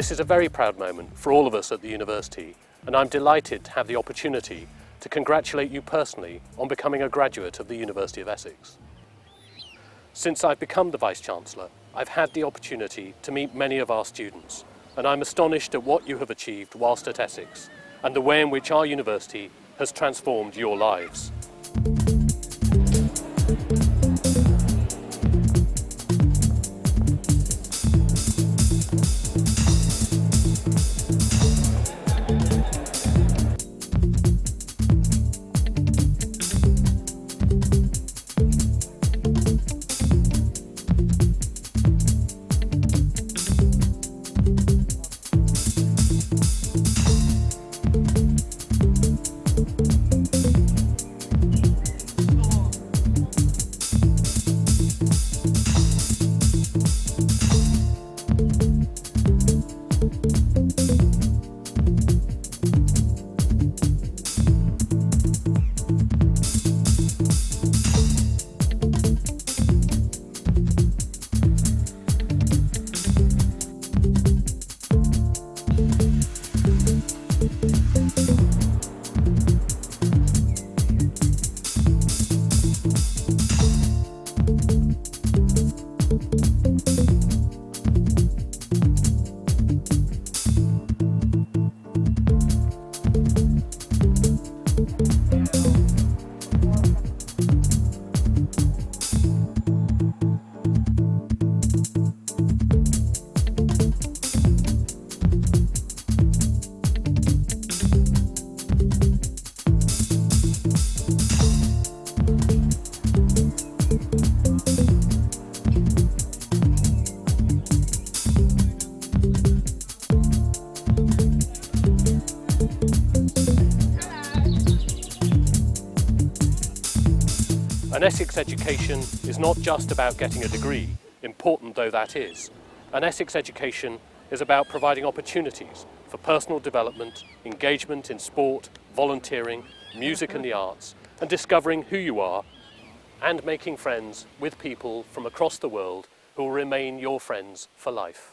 This is a very proud moment for all of us at the university, and I'm delighted to have the opportunity to congratulate you personally on becoming a graduate of the University of Essex. Since I've become the Vice-Chancellor, I've had the opportunity to meet many of our students, and I'm astonished at what you have achieved whilst at Essex, and the way in which our university has transformed your lives. An Essex education is not just about getting a degree, important though that is. An Essex education is about providing opportunities for personal development, engagement in sport, volunteering, music and the arts, and discovering who you are, and making friends with people from across the world who will remain your friends for life.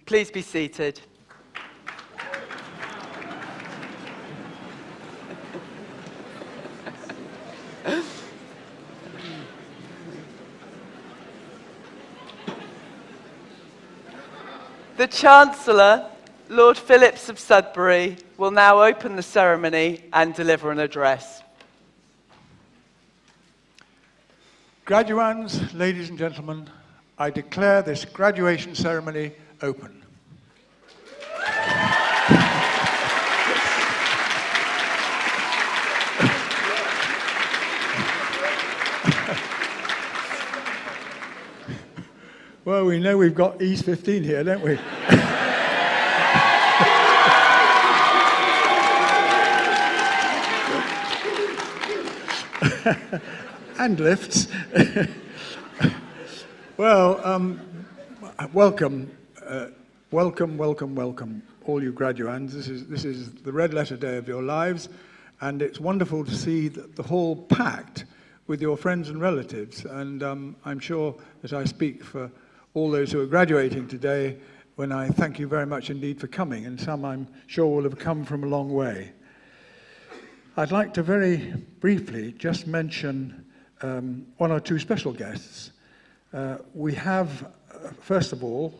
Please be seated. The Chancellor, Lord Phillips of Sudbury, will now open the ceremony and deliver an address. Graduands, ladies and gentlemen, I declare this graduation ceremony open. Well, we know we've got East 15 here, don't we? And lifts. Well, welcome, welcome, all you graduands. This is the red letter day of your lives, and it's wonderful to see the hall packed with your friends and relatives. And I'm sure that I speak for all those who are graduating today when I thank you very much indeed for coming, and some I'm sure will have come from a long way. I'd like to very briefly just mention one or two special guests. We have, first of all,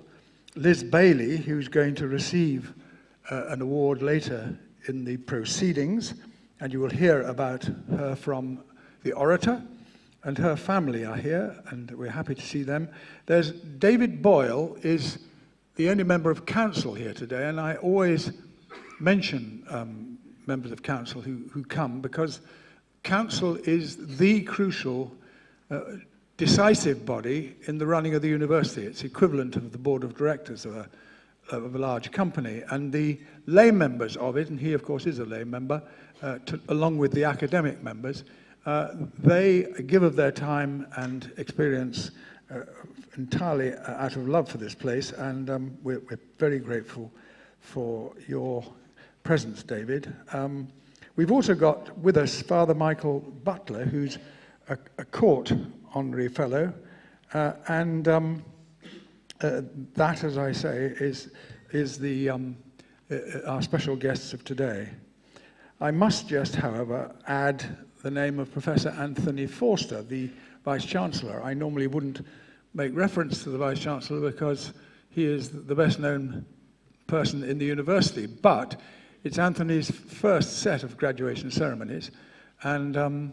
Liz Bailey, who's going to receive an award later in the proceedings, and you will hear about her from the orator, and her family are here, and we're happy to see them. There's David Boyle, is the only member of council here today, and I always mention members of council who come, because council is the crucial, decisive body in the running of the university. It's equivalent of the board of directors of a large company, and the lay members of it, and he of course is a lay member, along with the academic members, they give of their time and experience entirely out of love for this place, and we're very grateful for your presence, David. We've also got with us Father Michael Butler, who's a court honorary fellow, and that, as I say, is the our special guests of today. I must just, however, add the name of Professor Anthony Forster, the Vice-Chancellor. I normally wouldn't make reference to the Vice-Chancellor because he is the best-known person in the university, but it's Anthony's first set of graduation ceremonies, and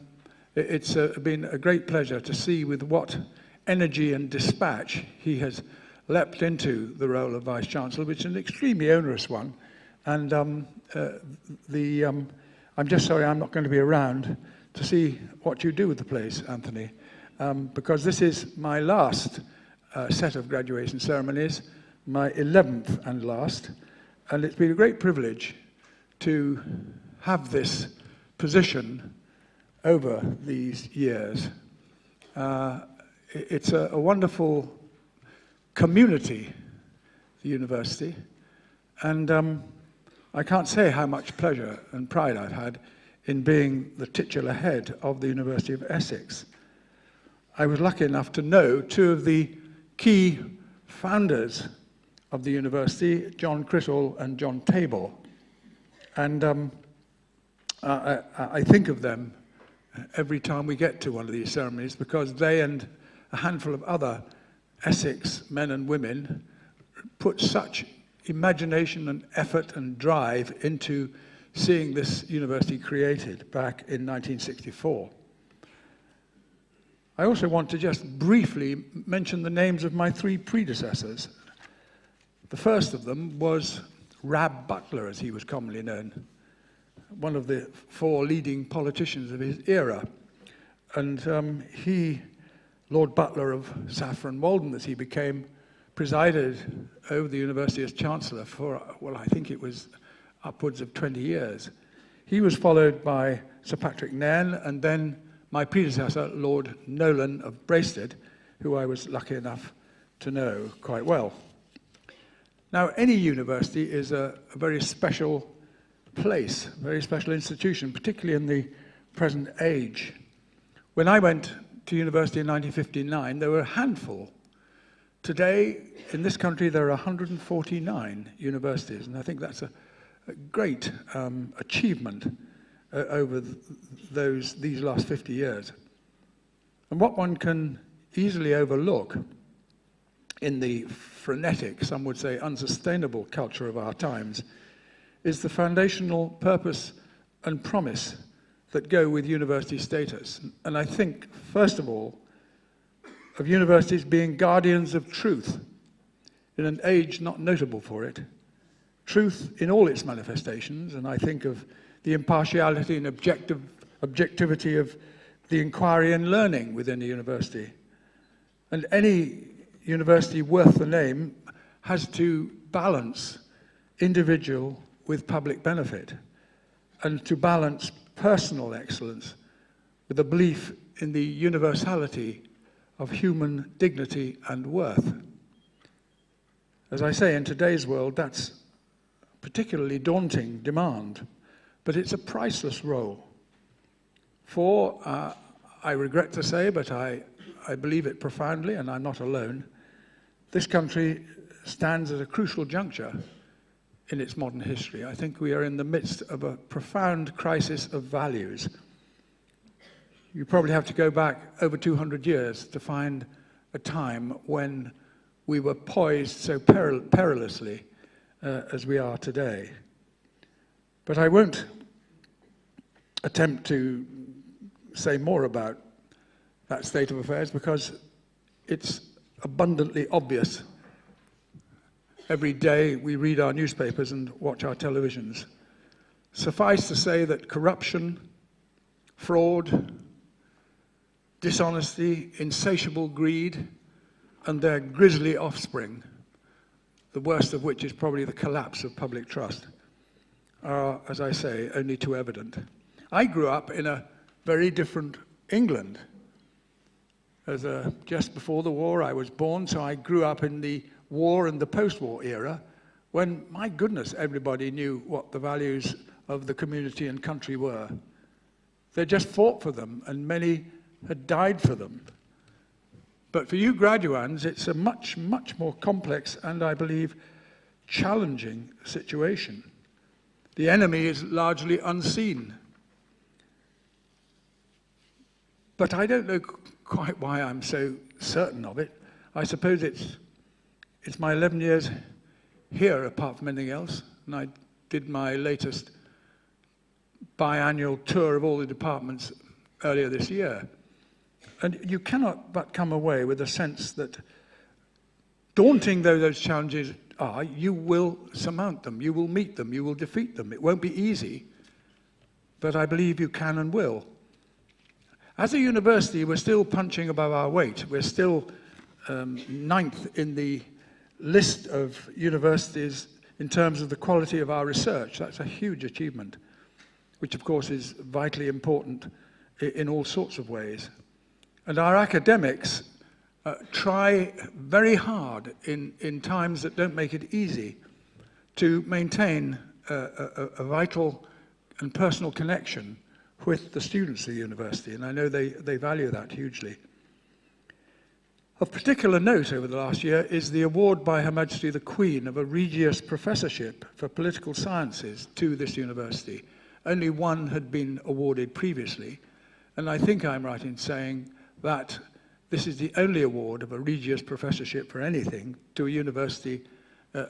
it's been a great pleasure to see with what energy and dispatch he has leapt into the role of Vice-Chancellor, which is an extremely onerous one, and I'm just sorry I'm not going to be around to see what you do with the place, Anthony, because this is my last set of graduation ceremonies, my 11th and last, and it's been a great privilege to have this position over these years. It's a wonderful community, the university, and I can't say how much pleasure and pride I've had in being the titular head of the University of Essex. I was lucky enough to know two of the key founders of the university, John Crittall and John Table, and I think of them every time we get to one of these ceremonies, because they and a handful of other Essex men and women put such imagination and effort and drive into seeing this university created back in 1964. I also want to just briefly mention the names of my three predecessors. The first of them was Rab Butler, as he was commonly known, one of the four leading politicians of his era. And he, Lord Butler of Saffron Walden, as he became, presided over the university as Chancellor for, well, I think it was upwards of 20 years. He was followed by Sir Patrick Nairn, and then my predecessor, Lord Nolan of Braisted, who I was lucky enough to know quite well. Now, any university is a very special place, a very special institution, particularly in the present age. When I went to university in 1959, there were a handful. Today, in this country, there are 149 universities, and I think that's a great achievement over these last 50 years. And what one can easily overlook in the frenetic, some would say unsustainable culture of our times, is the foundational purpose and promise that go with university status. And I think, first of all, of universities being guardians of truth in an age not notable for it. Truth in all its manifestations, and I think of the impartiality and objectivity of the inquiry and learning within a university. And any university worth the name has to balance individual with public benefit, and to balance personal excellence with a belief in the universality of human dignity and worth. As I say, in today's world, that's a particularly daunting demand, but it's a priceless role. For, I regret to say, but I believe it profoundly, and I'm not alone, this country stands at a crucial juncture in its modern history. I think we are in the midst of a profound crisis of values. You probably have to go back over 200 years to find a time when we were poised so perilously as we are today. But I won't attempt to say more about that state of affairs because it's abundantly obvious. Every day we read our newspapers and watch our televisions. Suffice to say that corruption, fraud, dishonesty, insatiable greed, and their grisly offspring, the worst of which is probably the collapse of public trust, are, as I say, only too evident. I grew up in a very different England. Just before the war, I was born, so I grew up in the war and the post-war era, when, my goodness, everybody knew what the values of the community and country were. They just fought for them, and many had died for them. But for you graduands, it's a much, much more complex and, I believe, challenging situation. The enemy is largely unseen. But I don't know quite why I'm so certain of it. I suppose it's my 11 years here, apart from anything else, and I did my latest biannual tour of all the departments earlier this year. And you cannot but come away with a sense that, daunting though those challenges are, you will surmount them, you will meet them, you will defeat them. It won't be easy, but I believe you can and will. As a university, we're still punching above our weight. We're still 9th in the list of universities in terms of the quality of our research. That's a huge achievement, which of course is vitally important in all sorts of ways. And our academics try very hard in times that don't make it easy to maintain a vital and personal connection with the students of the university, and I know they value that hugely. Of particular note over the last year is the award by Her Majesty the Queen of a Regius Professorship for Political Sciences to this university. Only one had been awarded previously, and I think I'm right in saying that this is the only award of a Regius Professorship for anything to a university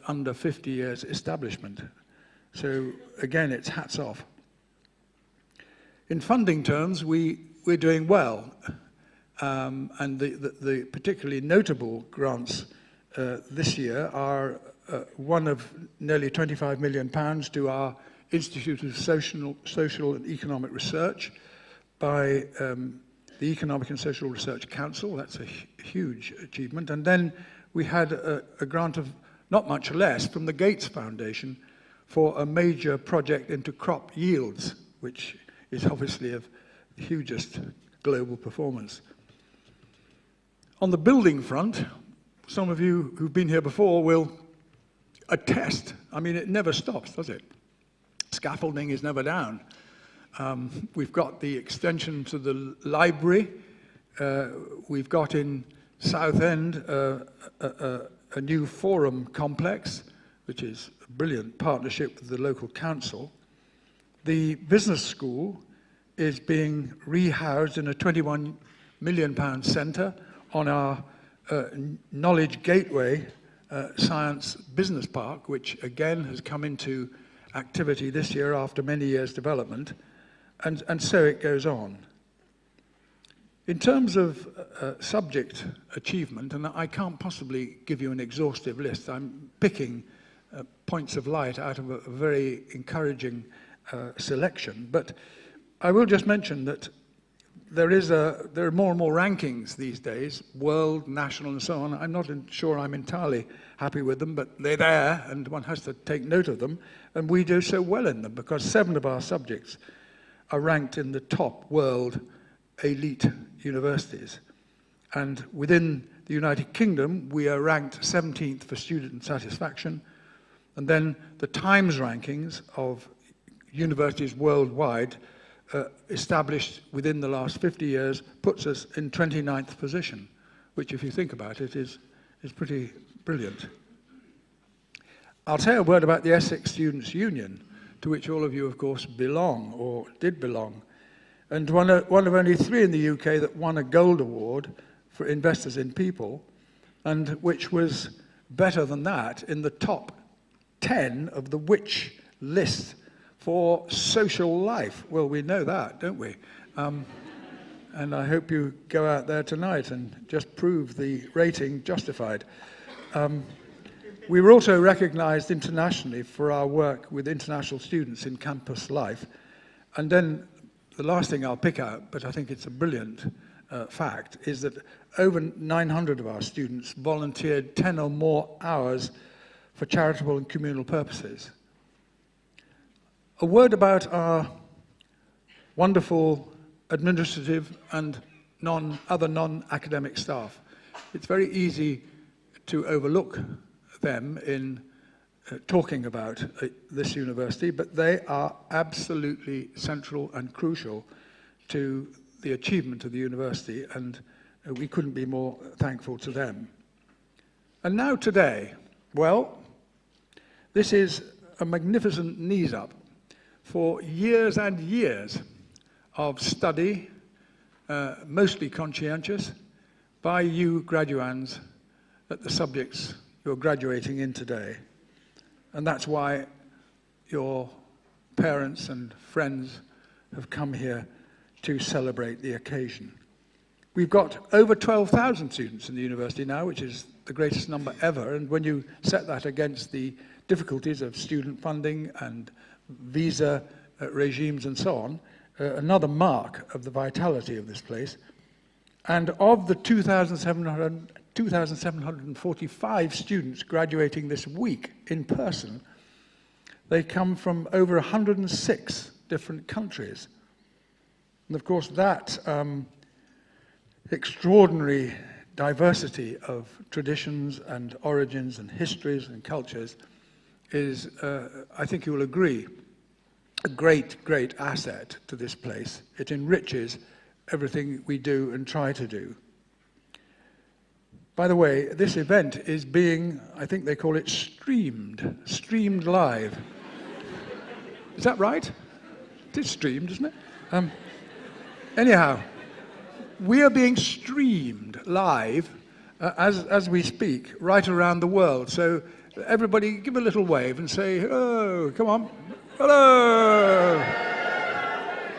under 50 years establishment. So again, it's hats off. In funding terms, we're doing well, and the particularly notable grants this year are one of nearly £25 million to our Institute of Social and Economic Research by the Economic and Social Research Council. That's a huge achievement. And then we had a grant of not much less from the Gates Foundation for a major project into crop yields, which is obviously of the hugest global performance. On the building front, some of you who've been here before will attest. I mean, it never stops, does it? Scaffolding is never down. We've got the extension to the library. We've got in Southend a new forum complex, which is a brilliant partnership with the local council. The business school is being rehoused in a £21 million centre on our Knowledge Gateway Science Business Park, which again has come into activity this year after many years' development, and so it goes on. In terms of subject achievement, and I can't possibly give you an exhaustive list, I'm picking points of light out of a very encouraging selection, but I will just mention that there are more and more rankings these days, world, national, and so on. I'm not sure I'm entirely happy with them, but they're there, and one has to take note of them, and we do so well in them, because 7 of our subjects are ranked in the top world elite universities. And within the United Kingdom, we are ranked 17th for student satisfaction, and then the Times rankings of universities worldwide, established within the last 50 years, puts us in 29th position, which, if you think about it, is pretty brilliant. I'll say a word about the Essex Students' Union, to which all of you, of course, belong, or did belong, and one of only 3 in the UK that won a gold award for investors in people, and which was better than that in the top 10 of the Which list for social life. Well, we know that, don't we? And I hope you go out there tonight and just prove the rating justified. We were also recognized internationally for our work with international students in campus life. And then the last thing I'll pick out, but I think it's a brilliant fact, is that over 900 of our students volunteered 10 or more hours for charitable and communal purposes. A word about our wonderful administrative and other non-academic staff. It's very easy to overlook them in talking about this university, but they are absolutely central and crucial to the achievement of the university, and we couldn't be more thankful to them. And now today, well, this is a magnificent knees-up for years and years of study, mostly conscientious, by you graduands at the subjects you're graduating in today. And that's why your parents and friends have come here to celebrate the occasion. We've got over 12,000 students in the university now, which is the greatest number ever, and when you set that against the difficulties of student funding and visa regimes and so on, another mark of the vitality of this place. And of the 2,745 students graduating this week in person, they come from over 106 different countries. And of course, that extraordinary diversity of traditions and origins and histories and cultures is, I think you will agree, a great, great asset to this place. It enriches everything we do and try to do. By the way, this event is being, I think they call it streamed live. Is that right? It is streamed, isn't it? Anyhow, we are being streamed live as we speak right around the world. So everybody give a little wave and say, hello, come on. Hello!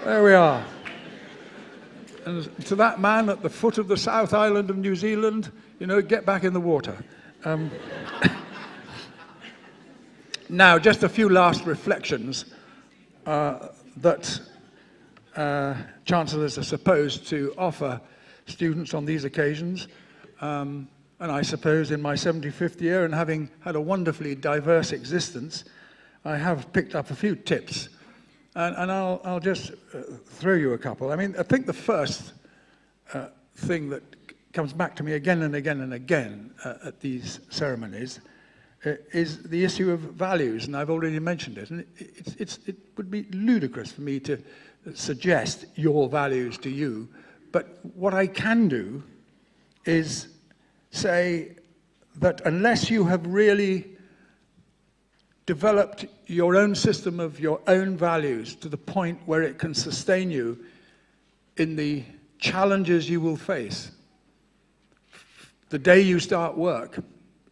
There we are. And to that man at the foot of the South Island of New Zealand, you know, get back in the water. Now, just a few last reflections that chancellors are supposed to offer students on these occasions. And I suppose in my 75th year, and having had a wonderfully diverse existence, I have picked up a few tips. And I'll just throw you a couple. I mean, I think the first thing that comes back to me again and again and again at these ceremonies is the issue of values, and I've already mentioned it. And it would be ludicrous for me to suggest your values to you, but what I can do is say that unless you have really developed your own system of your own values to the point where it can sustain you in the challenges you will face the day you start work,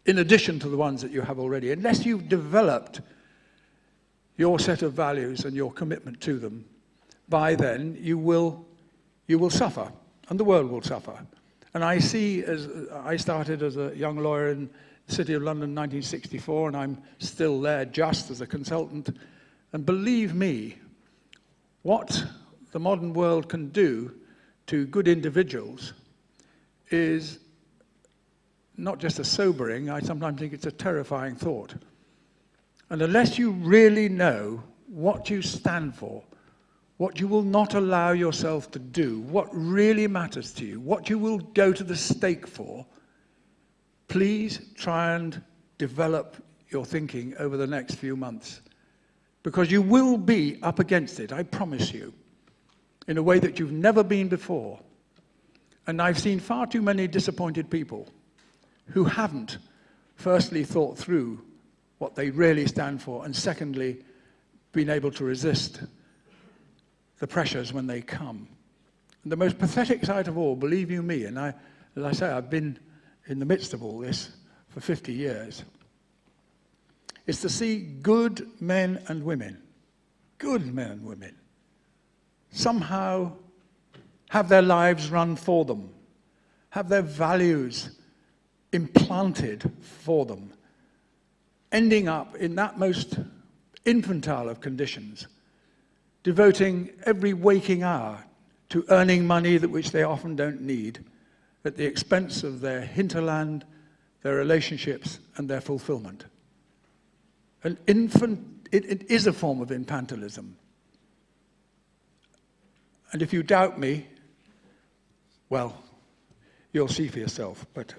in addition to the ones that you have already, unless you've developed your set of values and your commitment to them, by then you will suffer, and the world will suffer. And I see, as I started as a young lawyer in the City of London in 1964, and I'm still there just as a consultant. And believe me, what the modern world can do to good individuals is not just a sobering, I sometimes think it's a terrifying thought. And unless you really know what you stand for, what you will not allow yourself to do, what really matters to you, what you will go to the stake for, please try and develop your thinking over the next few months. because you will be up against it, I promise you, in a way that you've never been before. And I've seen far too many disappointed people who haven't, firstly, thought through what they really stand for, and secondly, been able to resist the pressures when they come. And the most pathetic sight of all, believe you me, and as I say, I've been in the midst of all this for 50 years, is to see good men and women, somehow have their lives run for them, have their values implanted for them, ending up in that most infantile of conditions, devoting every waking hour to earning money that which they often don't need, at the expense of their hinterland, their relationships, and their fulfillment. It is a form of infantilism. And if you doubt me, well, you'll see for yourself. But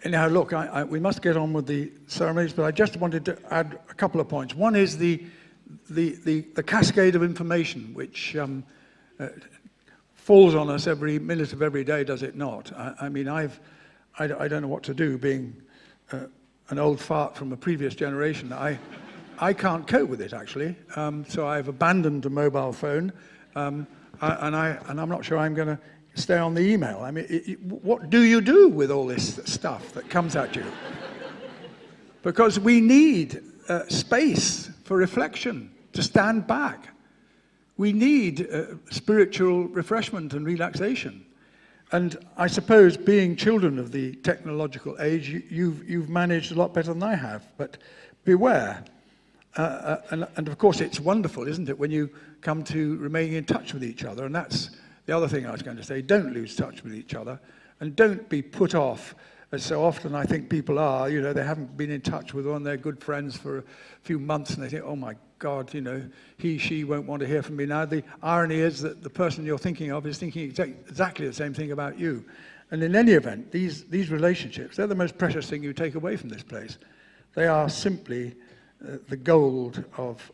anyhow, look, we must get on with the ceremonies, but I just wanted to add a couple of points. One is the cascade of information, which falls on us every minute of every day, does it not? I mean, I don't know what to do, being an old fart from a previous generation. I can't cope with it, actually. So I've abandoned the mobile phone, and I'm not sure I'm going to stay on the email. I mean, what do you do with all this stuff that comes at you? Because we need space for reflection, to stand back. We need spiritual refreshment and relaxation. And I suppose, being children of the technological age, you've managed a lot better than I have. But beware. And of course, it's wonderful, isn't it, when you come to remaining in touch with each other. And that's the other thing I was going to say. Don't lose touch with each other. And don't be put off, as so often I think people are. You know, they haven't been in touch with one of their good friends for a few months, and they think, oh my God, you know, she won't want to hear from me now. The irony is that the person you're thinking of is thinking exactly the same thing about you. And in any event, these relationships, they're the most precious thing you take away from this place. They are simply the gold of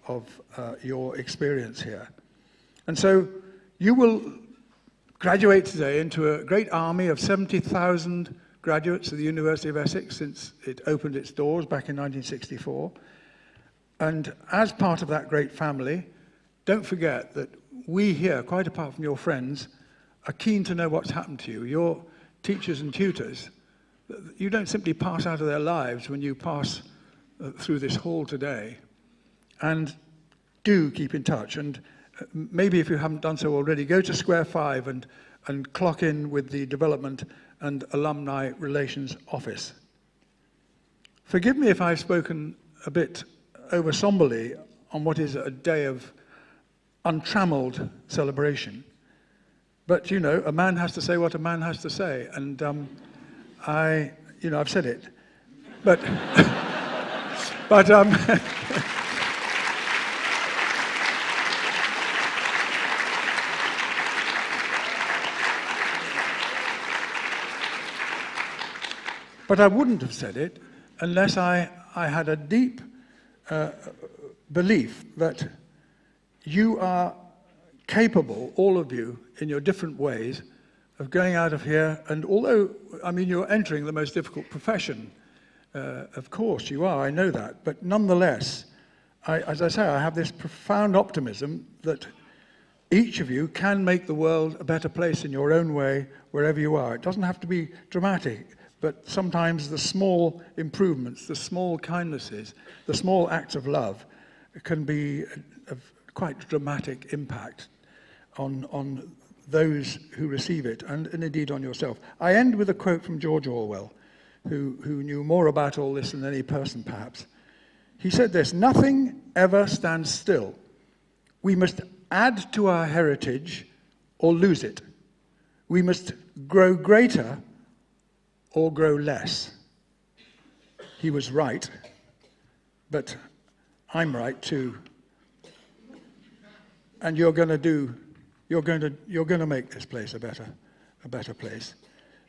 your experience here. And so you will graduate today into a great army of 70,000 graduates of the University of Essex since it opened its doors back in 1964. And as part of that great family, don't forget that we here, quite apart from your friends, are keen to know what's happened to you. Your teachers and tutors, you don't simply pass out of their lives when you pass through this hall today. And do keep in touch. And maybe if you haven't done so already, go to Square 5 and clock in with the Development and Alumni Relations Office. Forgive me if I've spoken a bit over somberly on what is a day of untrammeled celebration. But, you know, a man has to say what a man has to say. And I've said it. But, but but I wouldn't have said it unless I had a deep belief that you are capable, all of you, in your different ways, of going out of here. And although, I mean, you're entering the most difficult profession, of course you are, I know that. But nonetheless, as I say, I have this profound optimism that each of you can make the world a better place in your own way, wherever you are. It doesn't have to be dramatic. But sometimes the small improvements, the small kindnesses, the small acts of love can be of quite dramatic impact on those who receive it, and indeed on yourself. I end with a quote from George Orwell, who knew more about all this than any person perhaps. He said this: "Nothing ever stands still. We must add to our heritage or lose it. We must grow greater or grow less." He was right, but I'm right too. and you're going to make this place a better place.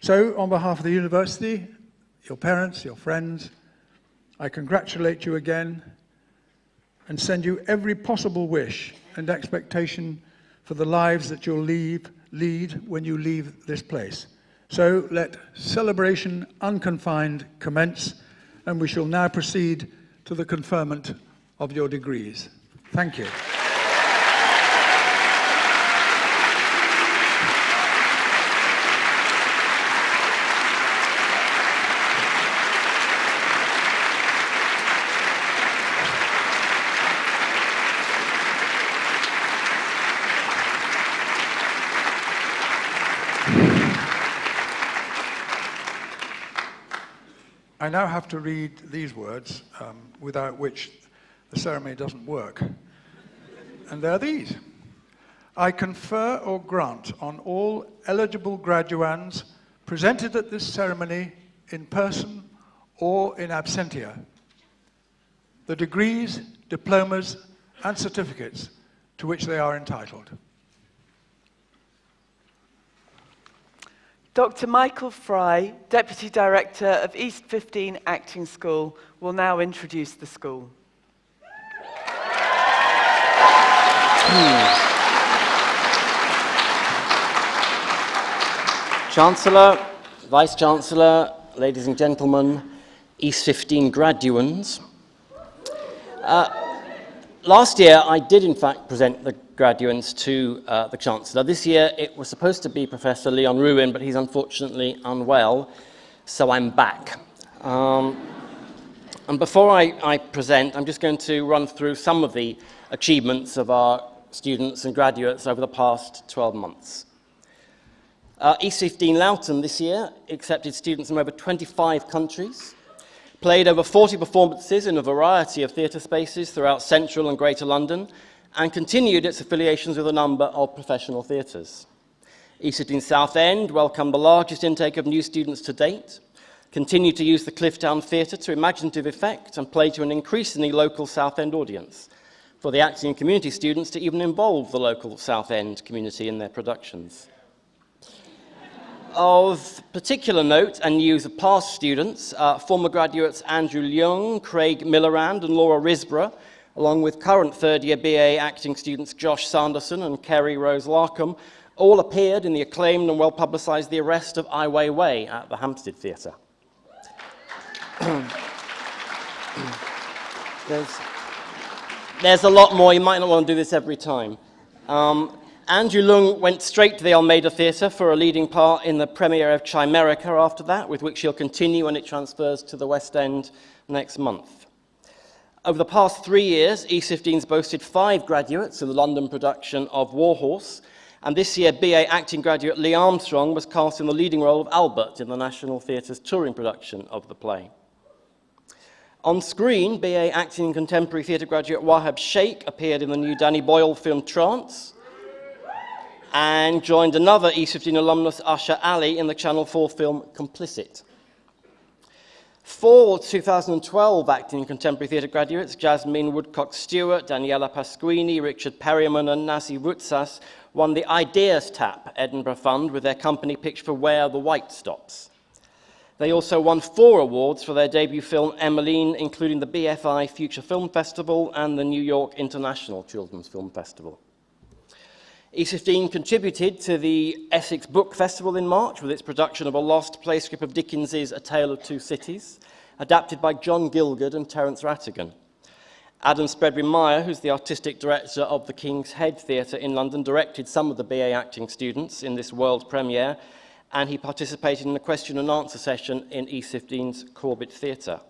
So, on behalf of the university, your parents, your friends, I congratulate you again and send you every possible wish and expectation for the lives that you'll lead when you leave this place. So let celebration unconfined commence, and we shall now proceed to the conferment of your degrees. Thank you. I now have to read these words, without which the ceremony doesn't work. And they're these. I confer or grant on all eligible graduands presented at this ceremony in person or in absentia the degrees, diplomas, and certificates to which they are entitled. Dr. Michael Fry, Deputy Director of East 15 Acting School, will now introduce the school. Chancellor, Vice-Chancellor, ladies and gentlemen, East 15 graduands. Last year, I did in fact present the graduands to the Chancellor. This year, it was supposed to be Professor Leon Ruin, but he's unfortunately unwell, so I'm back. And before I present, I'm just going to run through some of the achievements of our students and graduates over the past 12 months. East 15 Loughton this year accepted students from over 25 countries, played over 40 performances in a variety of theatre spaces throughout central and greater London, and continued its affiliations with a number of professional theatres. East 15 Southend welcomed the largest intake of new students to date, continued to use the Clifftown Theatre to imaginative effect and play to an increasingly local Southend audience, for the acting and community students to even involve the local Southend community in their productions. Of particular note and news of past students, former graduates Andrew Leung, Craig Millerand and Laura Risborough, along with current third-year BA acting students Josh Sanderson and Kerry Rose Larkham, all appeared in the acclaimed and well-publicised The Arrest of Ai Weiwei at the Hampstead Theatre. There's a lot more. You might not want to do this every time. Andrew Leung went straight to the Almeida Theatre for a leading part in the premiere of Chimerica after that, with which he'll continue when it transfers to the West End next month. Over the past 3 years, East 15's boasted 5 graduates in the London production of Warhorse, and this year BA acting graduate Lee Armstrong was cast in the leading role of Albert in the National Theatre's touring production of the play. On screen, BA acting and contemporary theatre graduate Wahab Sheikh appeared in the new Danny Boyle film Trance, and joined another East 15 alumnus, Usher Ali, in the Channel 4 film Complicit. 4 2012 acting and contemporary theatre graduates, Jasmine Woodcock-Stewart, Daniela Pasquini, Richard Perryman and Nasi Wutsas, won the Ideas Tap Edinburgh Fund with their company pitch for Where the White Stops. They also won 4 awards for their debut film Emmeline, including the BFI Future Film Festival and the New York International Children's Film Festival. East 15 contributed to the Essex Book Festival in March with its production of a lost play script of Dickens's A Tale of Two Cities, adapted by John Gielgud and Terence Rattigan. Adam Spredry-Meyer, who's the artistic director of the King's Head Theatre in London, directed some of the BA acting students in this world premiere, and he participated in the question and answer session in East 15's Corbett Theatre.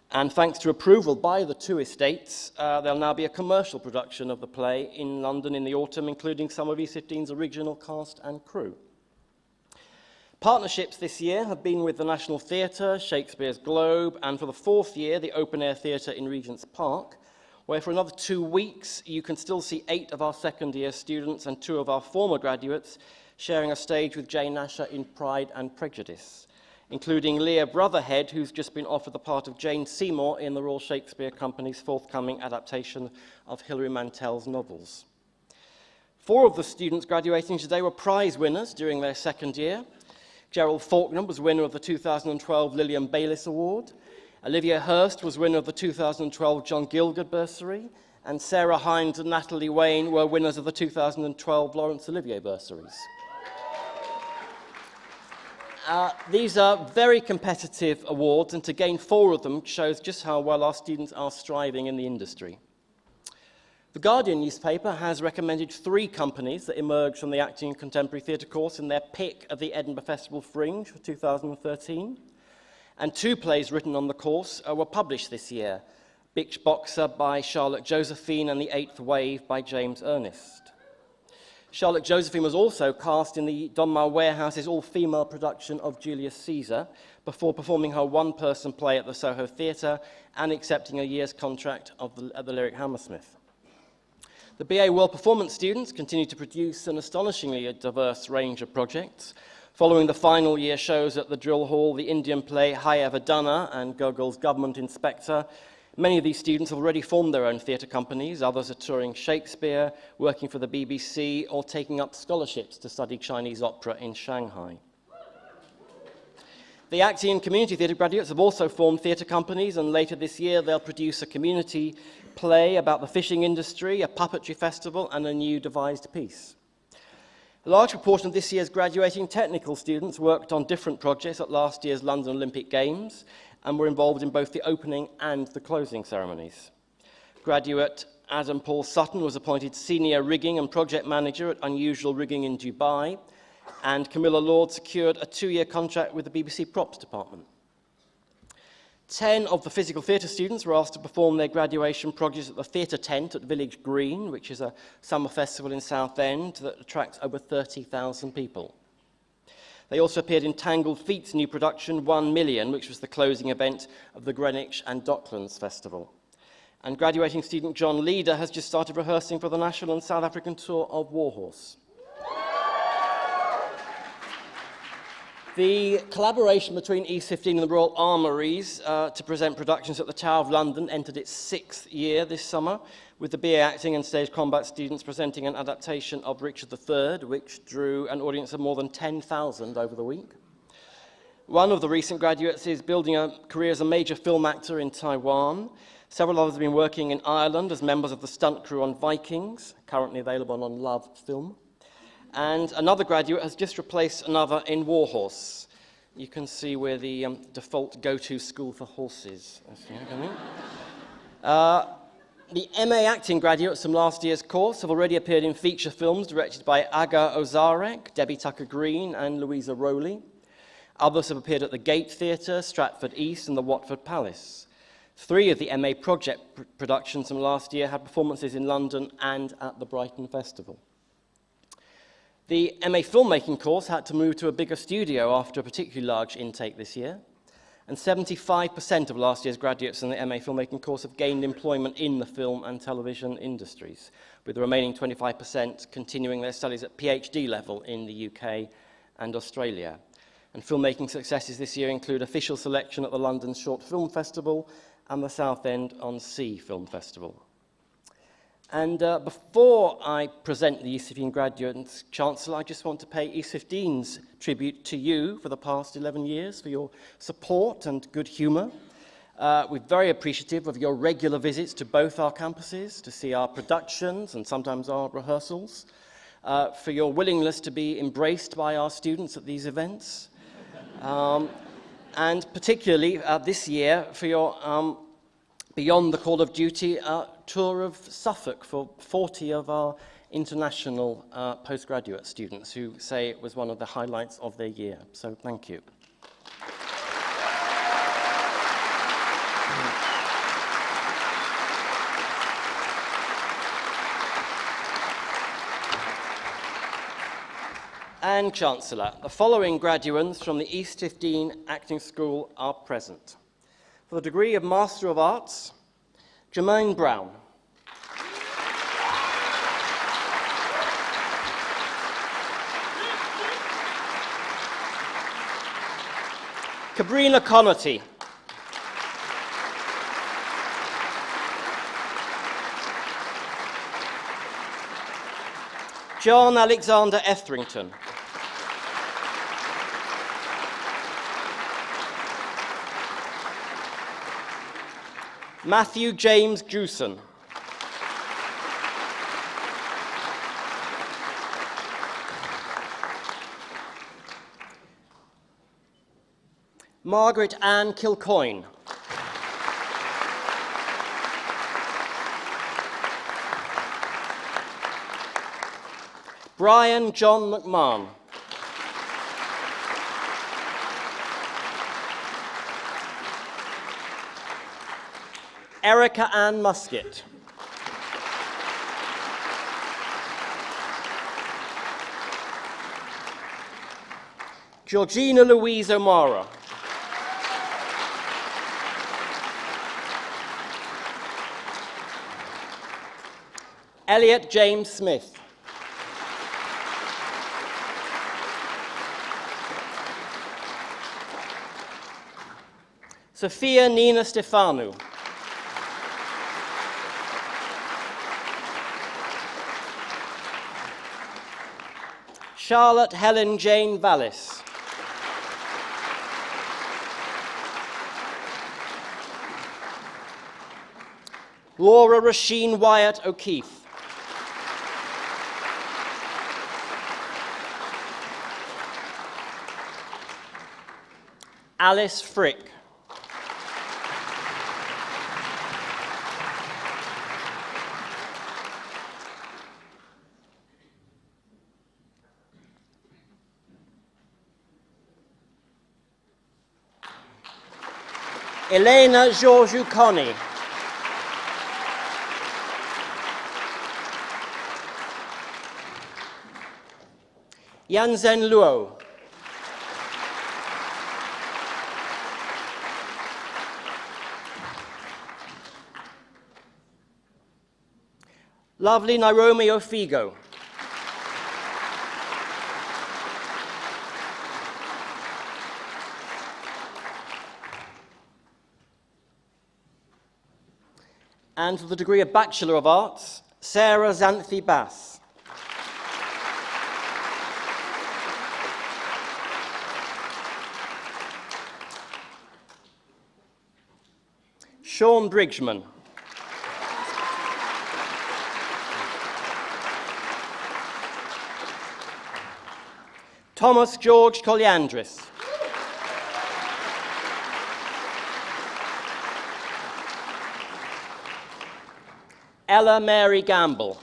And thanks to approval by the 2 estates, there'll now be a commercial production of the play in London in the autumn, including some of East 15's original cast and crew. Partnerships this year have been with the National Theatre, Shakespeare's Globe, and for the 4th year, the Open Air Theatre in Regent's Park, where for another 2 weeks, you can still see 8 of our second-year students and 2 of our former graduates sharing a stage with Jane Asher in Pride and Prejudice, including Leah Brotherhead, who's just been offered the part of Jane Seymour in the Royal Shakespeare Company's forthcoming adaptation of Hilary Mantel's novels. 4 of the students graduating today were prize winners during their second year. Gerald Faulkner was winner of the 2012 Lillian Bayliss Award. Olivia Hurst was winner of the 2012 John Gielgud Bursary. And Sarah Hines and Natalie Wayne were winners of the 2012 Laurence Olivier Bursaries. These are very competitive awards, and to gain 4 of them shows just how well our students are striving in the industry. The Guardian newspaper has recommended 3 companies that emerged from the Acting and Contemporary Theatre course in their pick of the Edinburgh Festival Fringe for 2013. And 2 plays written on the course were published this year: Bitch Boxer by Charlotte Josephine and The Eighth Wave by James Ernest. Charlotte Josephine was also cast in the Donmar Warehouse's all-female production of Julius Caesar before performing her one-person play at the Soho Theatre and accepting a year's contract at the Lyric Hammersmith. The BA World Performance students continue to produce an astonishingly diverse range of projects. Following the final year shows at the Drill Hall, the Indian play Hai Evadana and Gogol's Government Inspector, many of these students have already formed their own theatre companies. Others are touring Shakespeare, working for the BBC, or taking up scholarships to study Chinese opera in Shanghai. The acting and community theatre graduates have also formed theatre companies, and later this year they'll produce a community play about the fishing industry, a puppetry festival, and a new devised piece. A large proportion of this year's graduating technical students worked on different projects at last year's London Olympic Games and were involved in both the opening and the closing ceremonies. Graduate Adam Paul Sutton was appointed Senior Rigging and Project Manager at Unusual Rigging in Dubai, and Camilla Lord secured a 2-year contract with the BBC Props Department. 10 of the physical theatre students were asked to perform their graduation projects at the Theatre Tent at Village Green, which is a summer festival in Southend that attracts over 30,000 people. They also appeared in Tangled Feet's new production, 1 Million, which was the closing event of the Greenwich and Docklands Festival. And graduating student John Leader has just started rehearsing for the national and South African tour of Warhorse. The collaboration between East 15 and the Royal Armouries to present productions at the Tower of London entered its 6th year this summer, with the BA Acting and Stage Combat students presenting an adaptation of Richard III, which drew an audience of more than 10,000 over the week. One of the recent graduates is building a career as a major film actor in Taiwan. Several others have been working in Ireland as members of the stunt crew on Vikings, currently available on Love Film. And another graduate has just replaced another in Warhorse. You can see where the default go-to school for horses. The MA Acting graduates from last year's course have already appeared in feature films directed by Aga Ozarek, Debbie Tucker-Green, and Louisa Rowley. Others have appeared at the Gate Theatre, Stratford East, and the Watford Palace. 3 of the MA project productions from last year had performances in London and at the Brighton Festival. The MA filmmaking course had to move to a bigger studio after a particularly large intake this year, and 75% of last year's graduates in the MA filmmaking course have gained employment in the film and television industries, with the remaining 25% continuing their studies at PhD level in the UK and Australia. And filmmaking successes this year include official selection at the London Short Film Festival and the Southend on Sea Film Festival. And before I present the East 15 graduates Chancellor, I just want to pay East 15's tribute to you for the past 11 years, for your support and good humour. We're very appreciative of your regular visits to both our campuses to see our productions and sometimes our rehearsals, for your willingness to be embraced by our students at these events, and particularly this year for your Beyond the Call of Duty tour of Suffolk for 40 of our international postgraduate students who say it was one of the highlights of their year. So thank you. And Chancellor, the following graduates from the East 15 Acting School are present. For the degree of Master of Arts, Jermaine Brown. Cabrina Connaty. John Alexander Etherington. Matthew James Jewson. Margaret Ann Kilcoyne. Brian John McMahon. Erica Ann Musket. Georgina Louise O'Mara. Elliot James Smith. Sophia Nina Stefanou. Charlotte Helen Jane Vallis. Laura Rasheen Wyatt O'Keefe. Alice Frick. Elena Georgiou Connie. Yanzen Luo. Lovely Naomi Ofigo. And for the degree of Bachelor of Arts, Sarah Xanthi Bass. Sean Bridgman. Thomas George Koliandris. Ella Mary Gamble.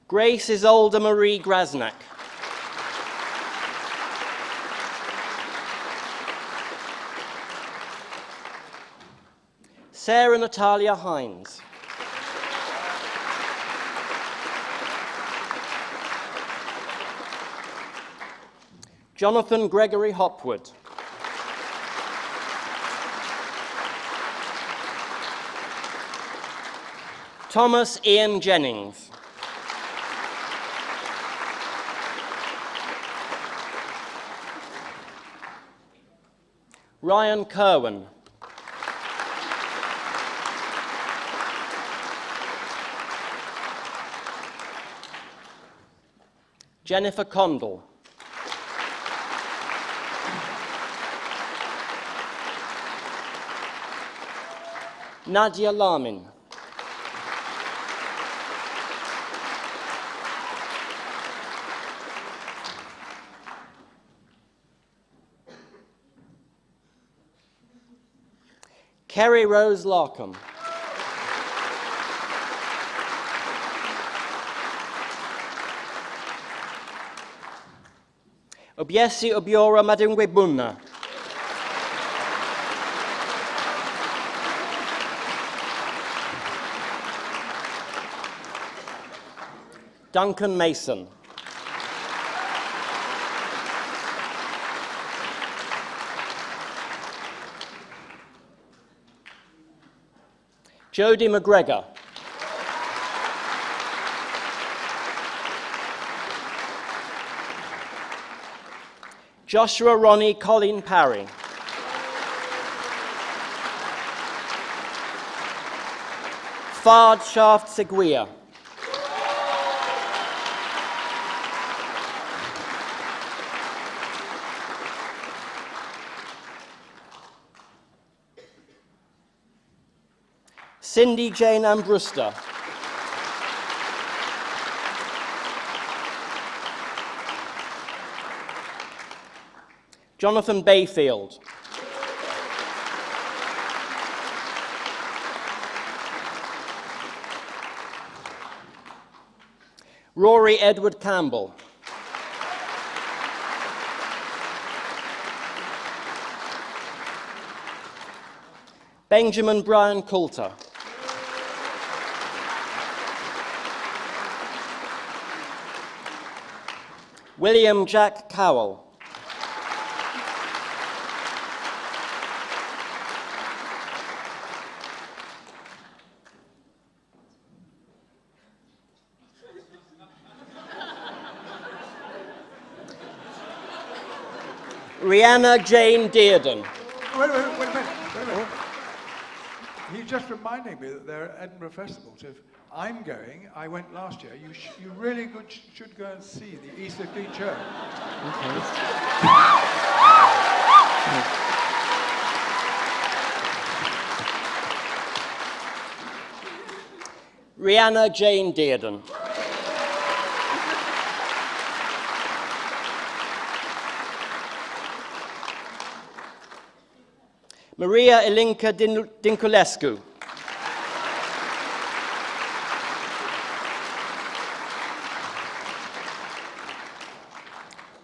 Grace Isolda Marie Grasnak. Sarah Natalia Hines. Jonathan Gregory Hopwood. Thomas Ian Jennings. Ryan Kerwin. Jennifer Condell. Nadia Lamin. Kerry Rose Larkham. Obiesi Obiora Madungwebunna. Duncan Mason. Jodie McGregor. Joshua Ronnie Colin Parry. Fard Shaft Seguia. Cindy Jane Ambruster. Jonathan Bayfield. Rory Edward Campbell. Benjamin Brian Coulter. William Jack Cowell. Rihanna Jane Dearden. Wait a minute. He's just reminding me that there are Edinburgh festivals. If I'm going, I went last year, you really should go and see the Easter Fleet Church. Rihanna Jane Dearden. Maria Ilinka Dinculescu.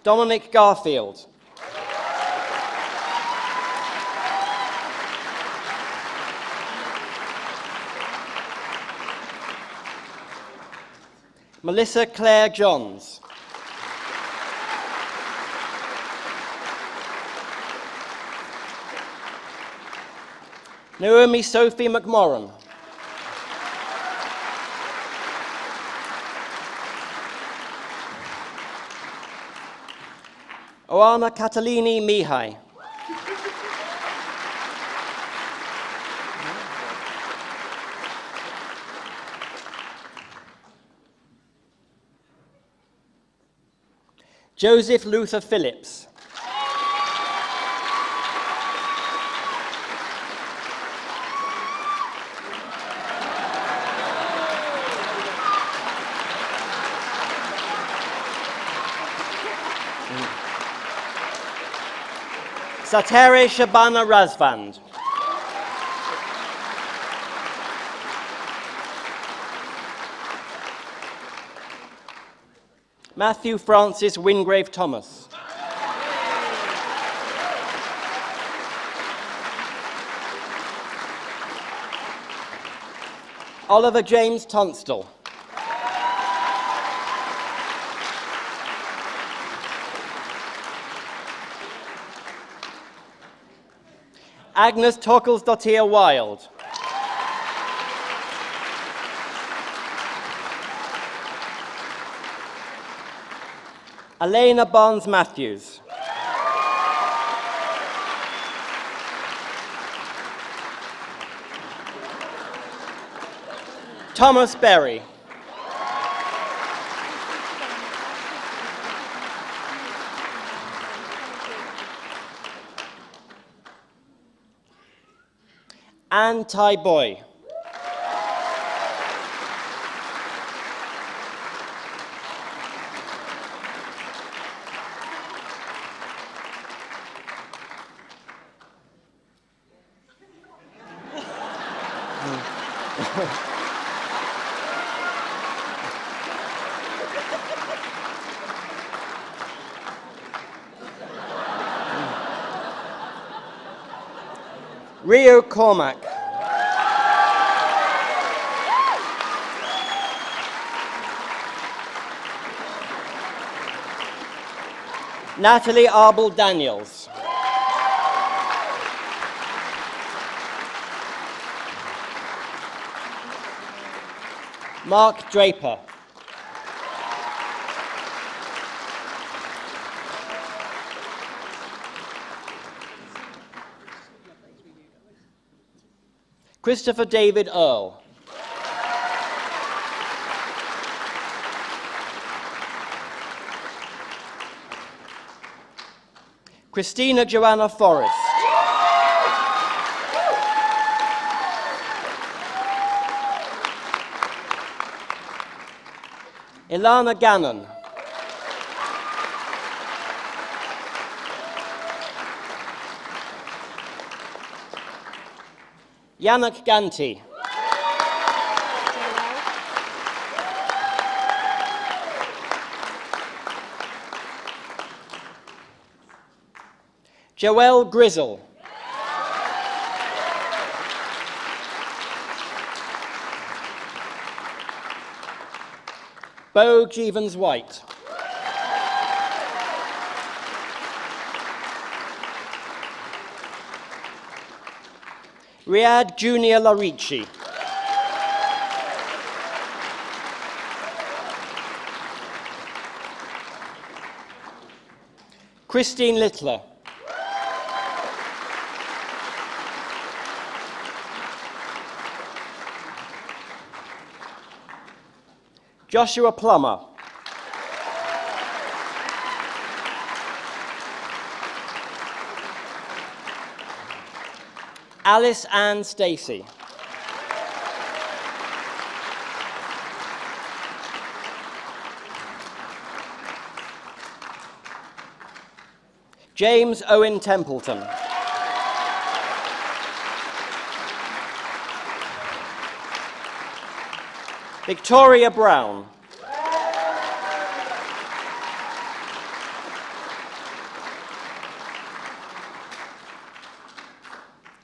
Dominic Garfield. Melissa Claire Johns. Naomi Sophie McMorran. Oana Catalini Mihai. Joseph Luther Phillips. Satere Shabana Razvand. Matthew Francis Wingrave Thomas. Oliver James Tunstall. Agnes Tockles-Dottir Wild. Elena Barnes-Matthews. Thomas Berry. Anne Tai Boy. Rio Cormac. Natalie Arbel Daniels. Mark Draper. Christopher David Earle. Christina Joanna Forrest. Ilana Gannon. Yannick Ganti. Joelle Grizzle. Bo Jeevans-White. Riyad Junior Larici. Christine Littler. Joshua Plummer. Alice Ann Stacey. James Owen Templeton. Victoria Brown.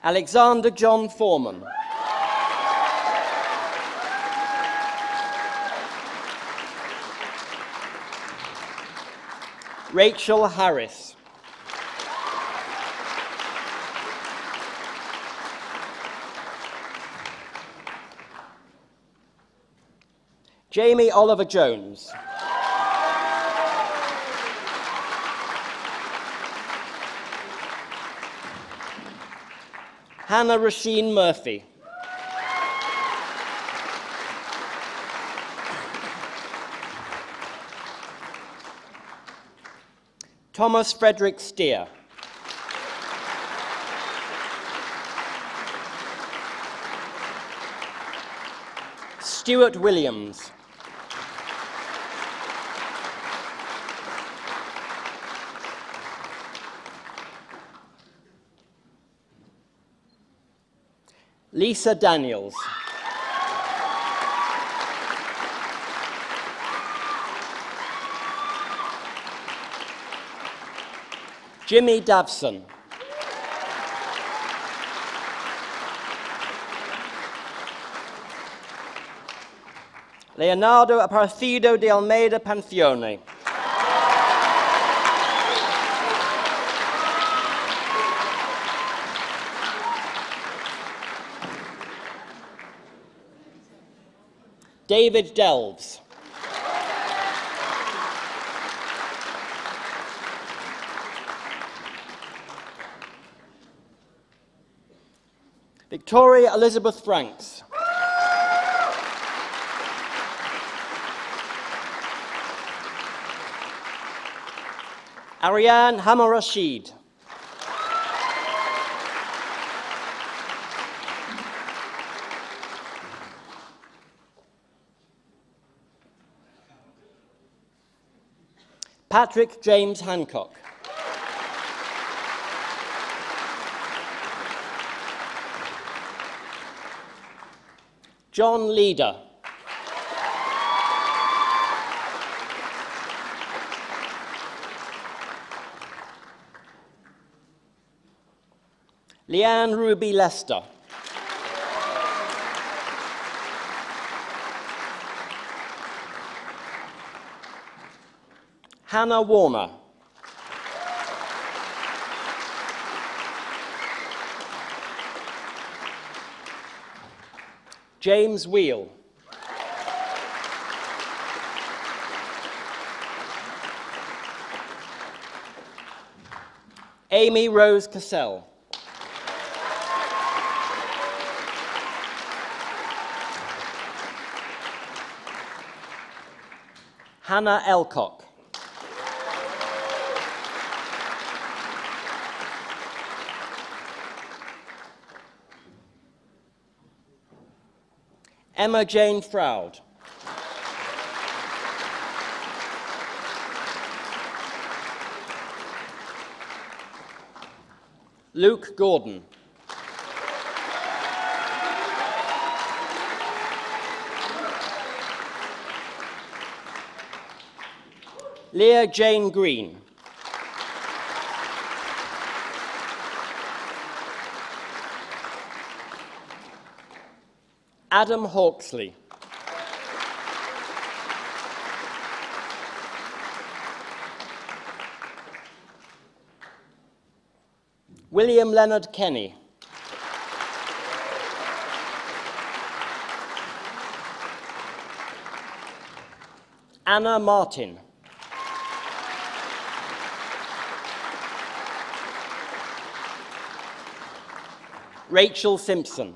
Alexander John Foreman. Rachel Harris. Jamie Oliver Jones. Hannah Rasheen Murphy. Thomas Frederick Steer. Stuart Williams. Lisa Daniels. Jimmy Davson. Leonardo Aparecido de Almeida Pancione. David Delves. Victoria Elizabeth Franks. Ariane Hamar Rashid. Patrick James Hancock. John Leader. Leanne Ruby Lester. Hannah Warner. James Wheel. Amy Rose Cassell. Hannah Elcock. Emma Jane Froud. Luke Gordon. Leah Jane Green. Adam Hawksley. William Leonard Kenny. Anna Martin. Rachel Simpson.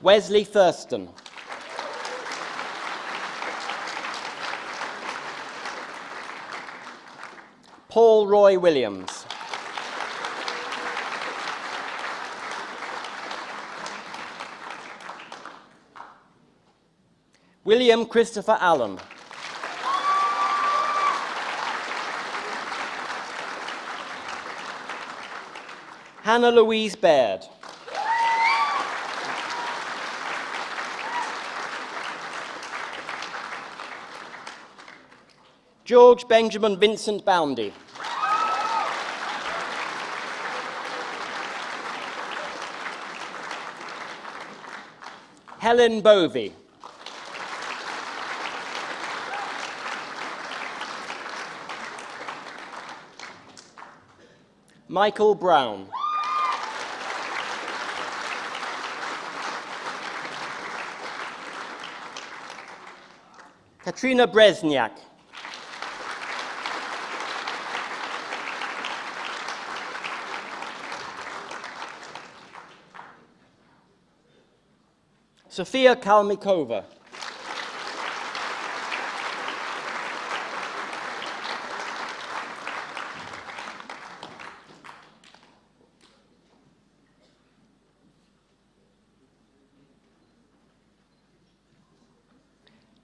Wesley Thurston. Paul Roy Williams. William Christopher Allen. Hannah Louise Baird. George Benjamin Vincent Boundy. Helen Bovey. Michael Brown. Katrina Bresniak. Sofia Kalmikova.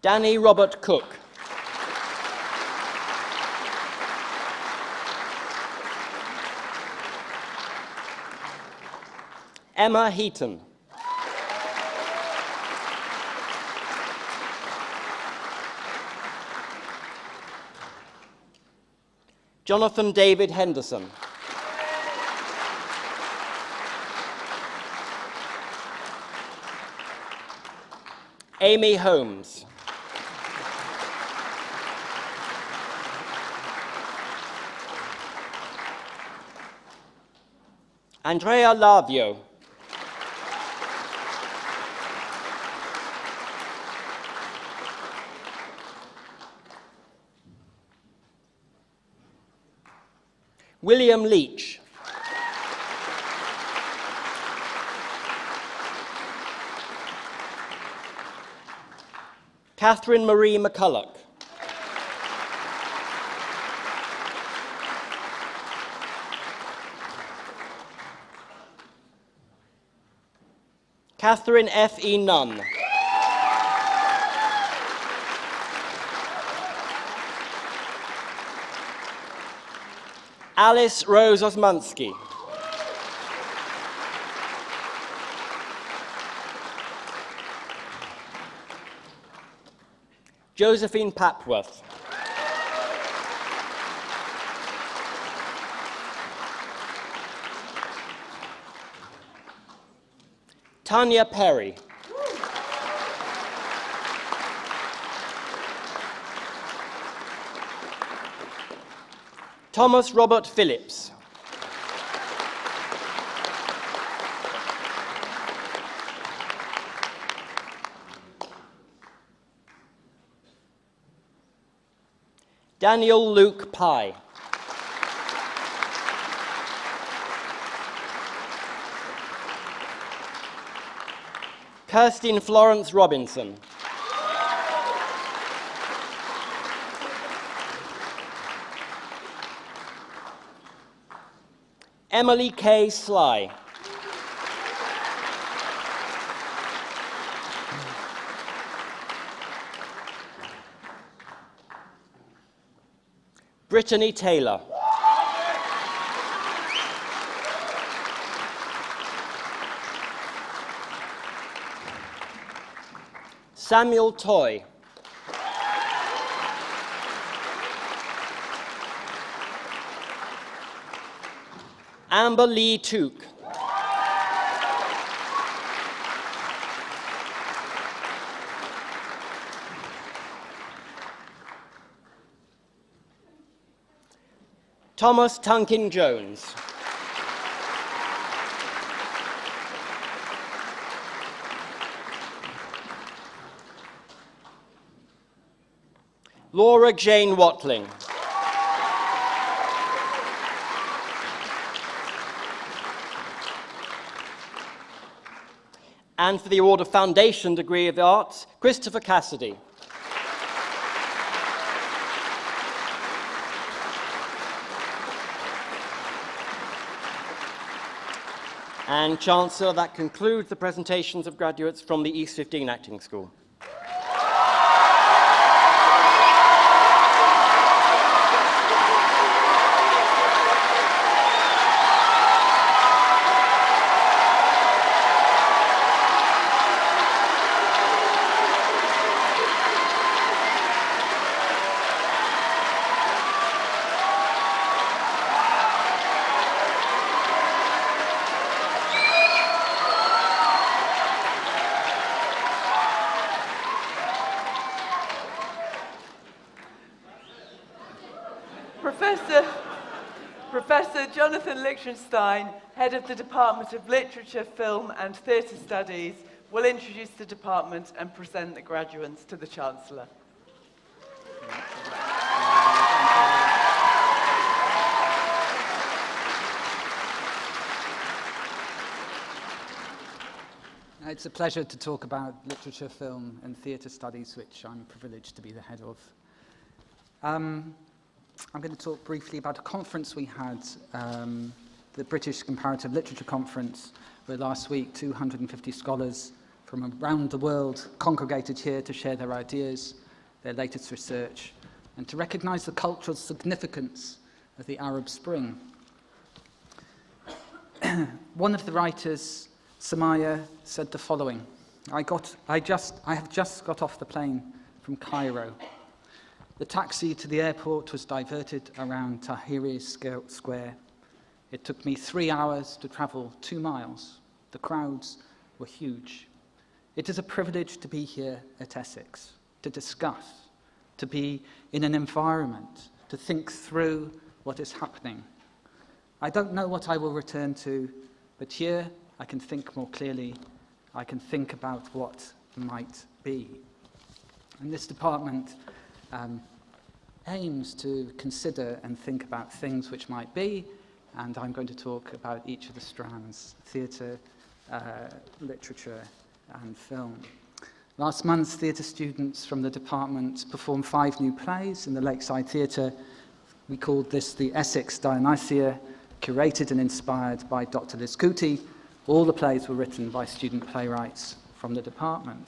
Danny Robert Cook. Emma Heaton. Jonathan David Henderson. Amy Holmes. Andrea Lavio. William Leach. Catherine Marie McCulloch. Catherine F. E. Nunn. Alice Rose Osmansky. Josephine Papworth. Tanya Perry. Thomas Robert Phillips. Daniel Luke Pye. Kirstine Florence Robinson. Emily K. Sly. Brittany Taylor. Samuel Toy. Amber Lee Took. Thomas Tunkin Jones. Laura Jane Watling. And for the Order Foundation degree of the Arts, Christopher Cassidy. And Chancellor, that concludes the presentations of graduates from the East 15 Acting School. Professor Jonathan Lichtenstein, Head of the Department of Literature, Film and Theatre Studies, will introduce the department and present the graduates to the Chancellor. It's a pleasure to talk about literature, film and theatre studies, which I'm privileged to be the head of. I'm going to talk briefly about a conference we had, the British Comparative Literature Conference, where last week 250 scholars from around the world congregated here to share their ideas, their latest research, and to recognise the cultural significance of the Arab Spring. One of the writers, Samaya, said the following: I have just got off the plane from Cairo. The taxi to the airport was diverted around Tahrir Square. It took me 3 hours to travel 2 miles. The crowds were huge. It is a privilege to be here at Essex, to discuss, to be in an environment, to think through what is happening. I don't know what I will return to, but here I can think more clearly. I can think about what might be. And this department aims to consider and think about things which might be, and I'm going to talk about each of the strands: theatre, literature and film. Last month, theatre students from the department performed 5 new plays in the Lakeside Theatre. We called this the Essex Dionysia, curated and inspired by Dr. Liz Cootie. All the plays were written by student playwrights from the department.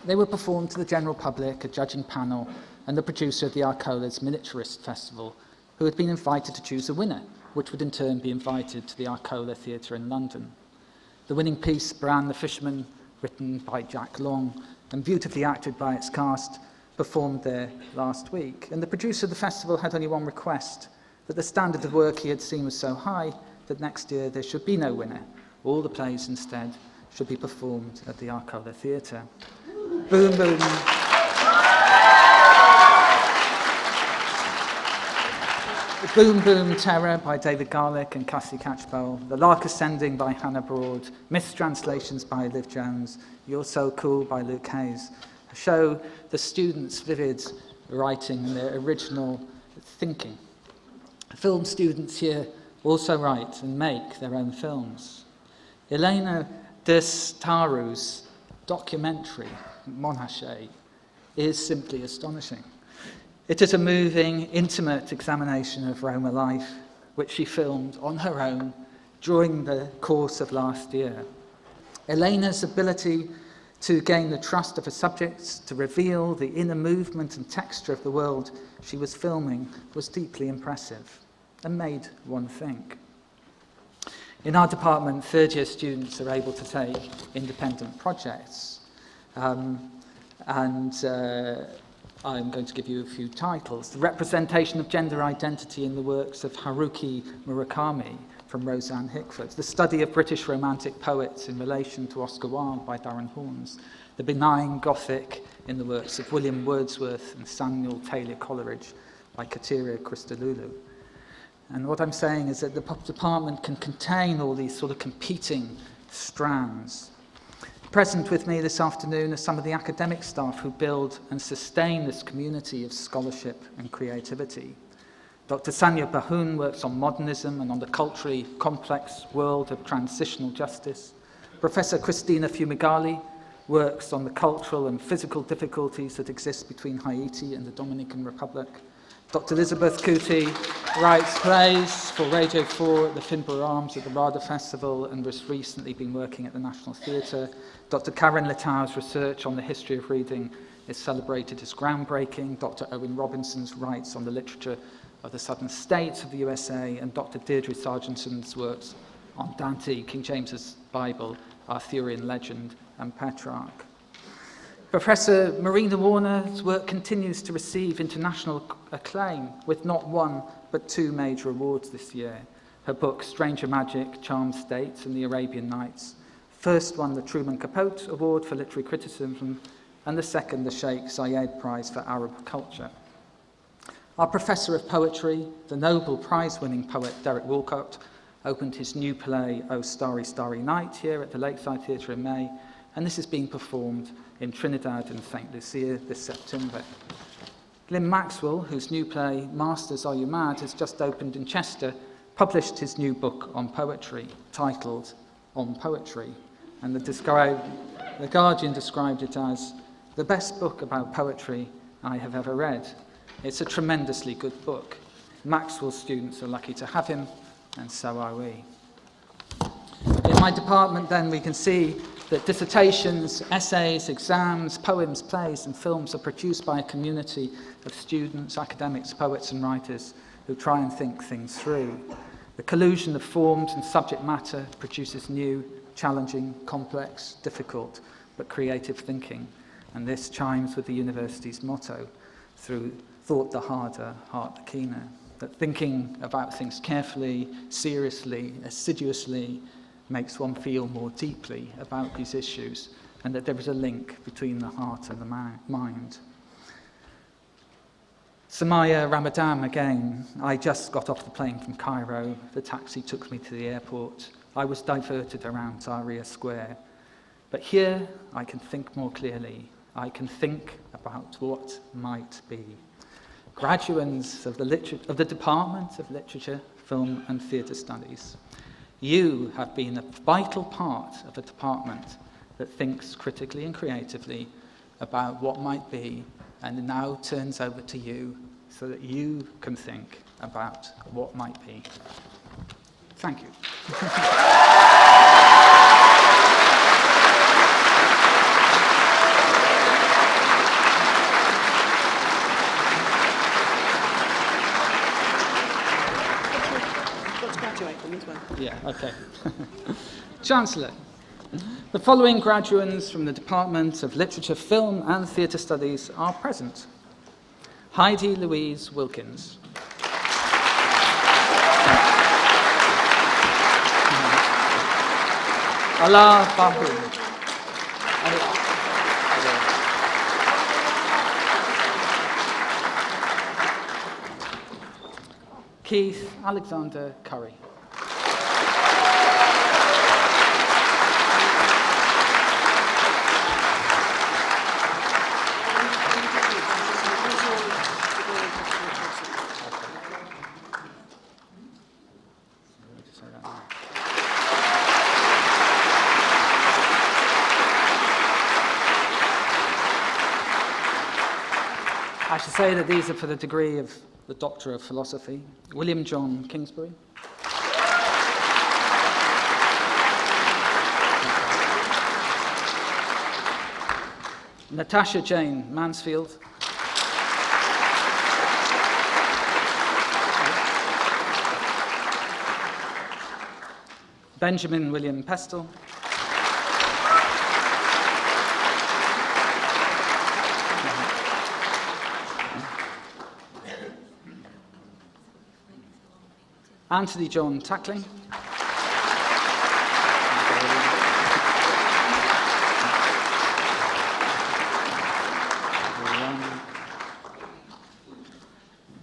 They were performed to the general public, a judging panel, and the producer of the Arcola's Miniaturist Festival, who had been invited to choose a winner, which would in turn be invited to the Arcola Theatre in London. The winning piece, Bran the Fisherman, written by Jack Long and beautifully acted by its cast, performed there last week. And the producer of the festival had only one request: that the standard of work he had seen was so high that next year there should be no winner. All the plays instead should be performed at the Arcola Theatre. Boom, boom. Boom Boom Terror by David Garlick and Cassie Catchpole, The Lark Ascending by Hannah Broad, Mistranslations by Liv Jones, You're So Cool by Luke Hayes, show the students' vivid writing and their original thinking. Film students here also write and make their own films. Elena Destaru's documentary, Monhache, is simply astonishing. It is a moving, intimate examination of Roma life, which she filmed on her own during the course of last year. Elena's ability to gain the trust of her subjects, to reveal the inner movement and texture of the world she was filming, was deeply impressive and made one think. In our department, third-year students are able to take independent projects. I'm going to give you a few titles. The representation of gender identity in the works of Haruki Murakami from Roseanne Hickford. The study of British romantic poets in relation to Oscar Wilde by Darren Horns. The benign Gothic in the works of William Wordsworth and Samuel Taylor Coleridge by Kateria Christodoulou. And what I'm saying is that the department can contain all these sort of competing strands. Present with me this afternoon are some of the academic staff who build and sustain this community of scholarship and creativity. Dr. Sanya Bahoun works on modernism and on the culturally complex world of transitional justice. Professor Christina Fumagalli works on the cultural and physical difficulties that exist between Haiti and the Dominican Republic. Dr. Elizabeth Kuti writes plays for Radio 4 at the Finborough Arms at the RADA Festival and has recently been working at the National Theatre. Dr. Karen Littau's research on the history of reading is celebrated as groundbreaking. Dr. Owen Robinson's writes on the literature of the southern states of the USA, and Dr. Deirdre Sargentson's works on Dante, King James's Bible, Arthurian legend, and Petrarch. Professor Marina Warner's work continues to receive international acclaim, with not one but two major awards this year. Her book, Stranger Magic, Charmed States and the Arabian Nights, first won the Truman Capote Award for Literary Criticism, and the second, the Sheikh Zayed Prize for Arab Culture. Our Professor of Poetry, the Nobel Prize-winning poet Derek Walcott, opened his new play, O Starry, Starry Night, here at the Lakeside Theatre in May, and this is being performed in Trinidad and St. Lucia this September. Glyn Maxwell, whose new play, Masters Are You Mad, has just opened in Chester, published his new book on poetry, titled On Poetry, and the Guardian described it as the best book about poetry I have ever read. It's a tremendously good book. Maxwell's students are lucky to have him, and so are we. In my department, then, we can see that dissertations, essays, exams, poems, plays, and films are produced by a community of students, academics, poets, and writers who try and think things through. The collusion of forms and subject matter produces new, challenging, complex, difficult, but creative thinking, and this chimes with the university's motto, through thought the harder, heart the keener, that thinking about things carefully, seriously, assiduously makes one feel more deeply about these issues, and that there is a link between the heart and the mind. Samaya Ramadan again. I just got off the plane from Cairo. The taxi took me to the airport. I was diverted around Tahrir Square. But here I can think more clearly. I can think about what might be. Graduates of the Department of Literature, Film and Theatre Studies, you have been a vital part of a department that thinks critically and creatively about what might be, and now turns over to you so that you can think about what might be. Thank you. Yeah, okay. Chancellor, the following graduates from the Department of Literature, Film and Theatre Studies are present. Heidi Louise Wilkins. Allah Bahu. Keith Alexander Curry. I should say that these are for the degree of the Doctor of Philosophy, William John Kingsbury. Natasha Jane Mansfield. Benjamin William Pestle. Anthony John Tackling.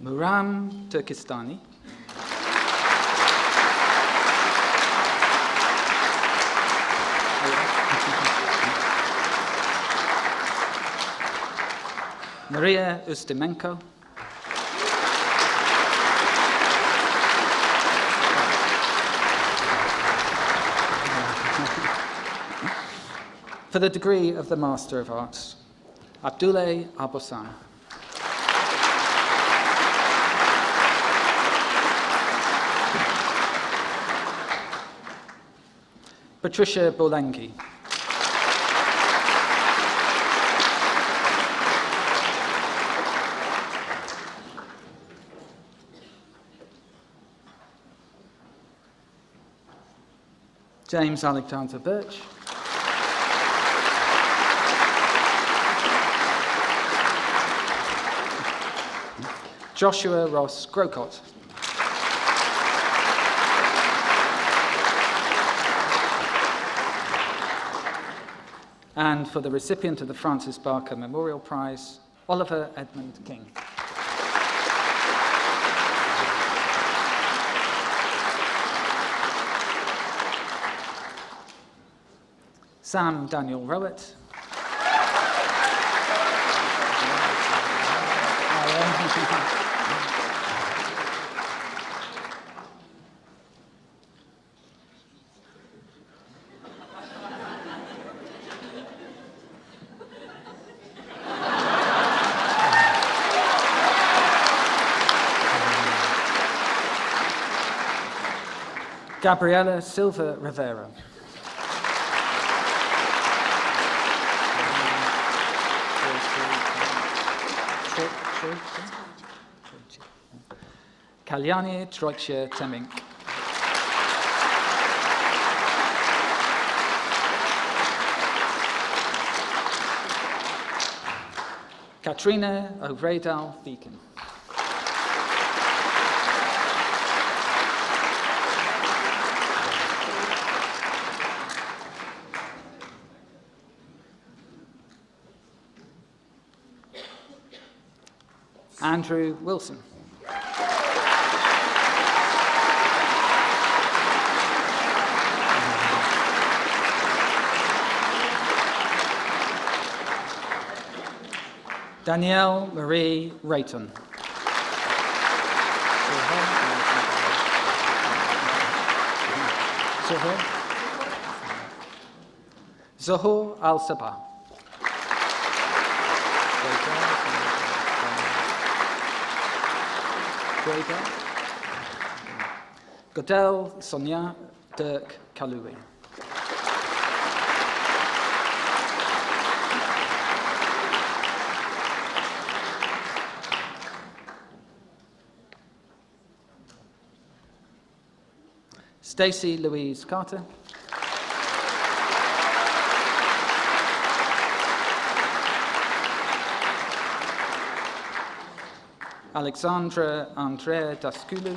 Muram Turkistani. Maria Ustimenko. For the degree of the Master of Arts, Abdoulaye Abosan. Patricia Bolenki. James Alexander Birch. Joshua Ross Grocott. And for the recipient of the Francis Barker Memorial Prize, Oliver Edmund King. Sam Daniel Rowett. Gabriela Silva Rivera. Kalyani Troitsche Temink. Katrina O'Vredal Beacon. Andrew Wilson. Danielle Marie Rayton. Zohor Al-Sabah. Godel Sonia Dirk Kalui. Stacey Louise Carter. Alexandra Andrea Dascalu.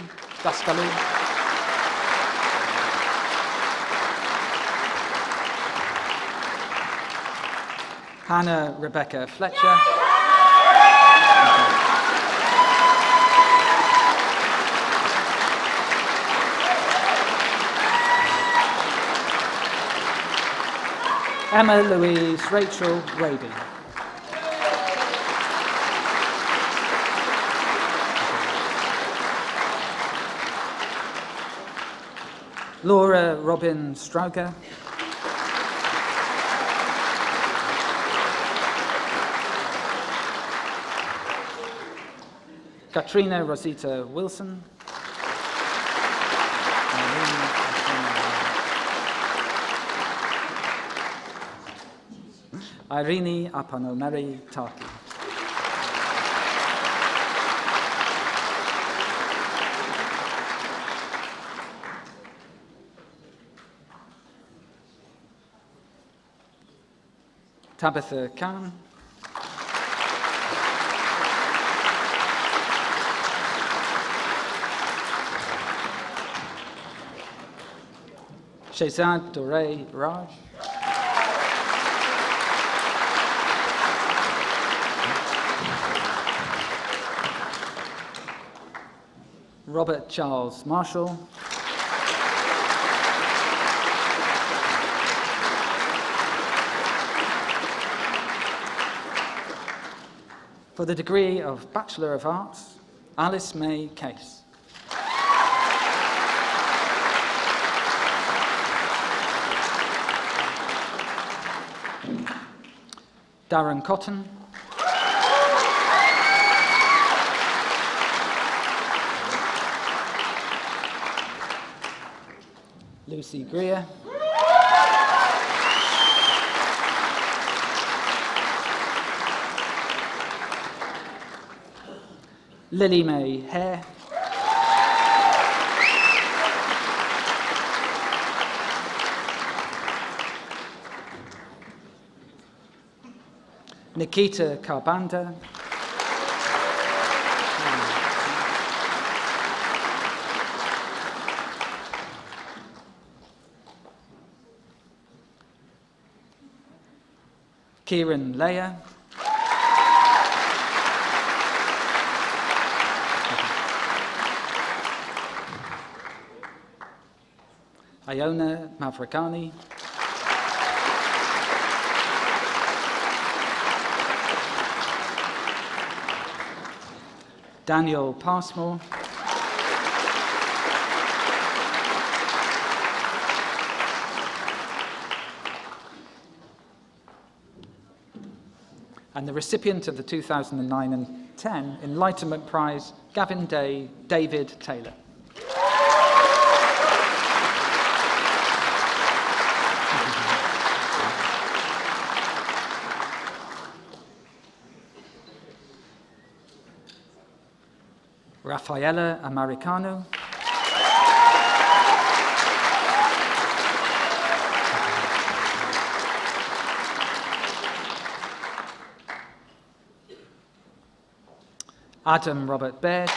Hannah Rebecca Fletcher. Emma Louise Rachel Raby. Laura Robin Strauger. Katrina Rosita Wilson. Irene Apanomeri Taki. Tabitha Khan. Shehzad Dore Raj. Robert Charles Marshall. For the degree of Bachelor of Arts, Alice May Case. Darren Cotton. Lucy Greer. Lily May Hare. Nikita Karbanda. Kieran Leah. Iona Mavrikani. Daniel Passmore. And the recipient of the 2009 and 10 Enlightenment Prize, Gavin David Taylor. Raffaella Americano. Adam Robert Baird.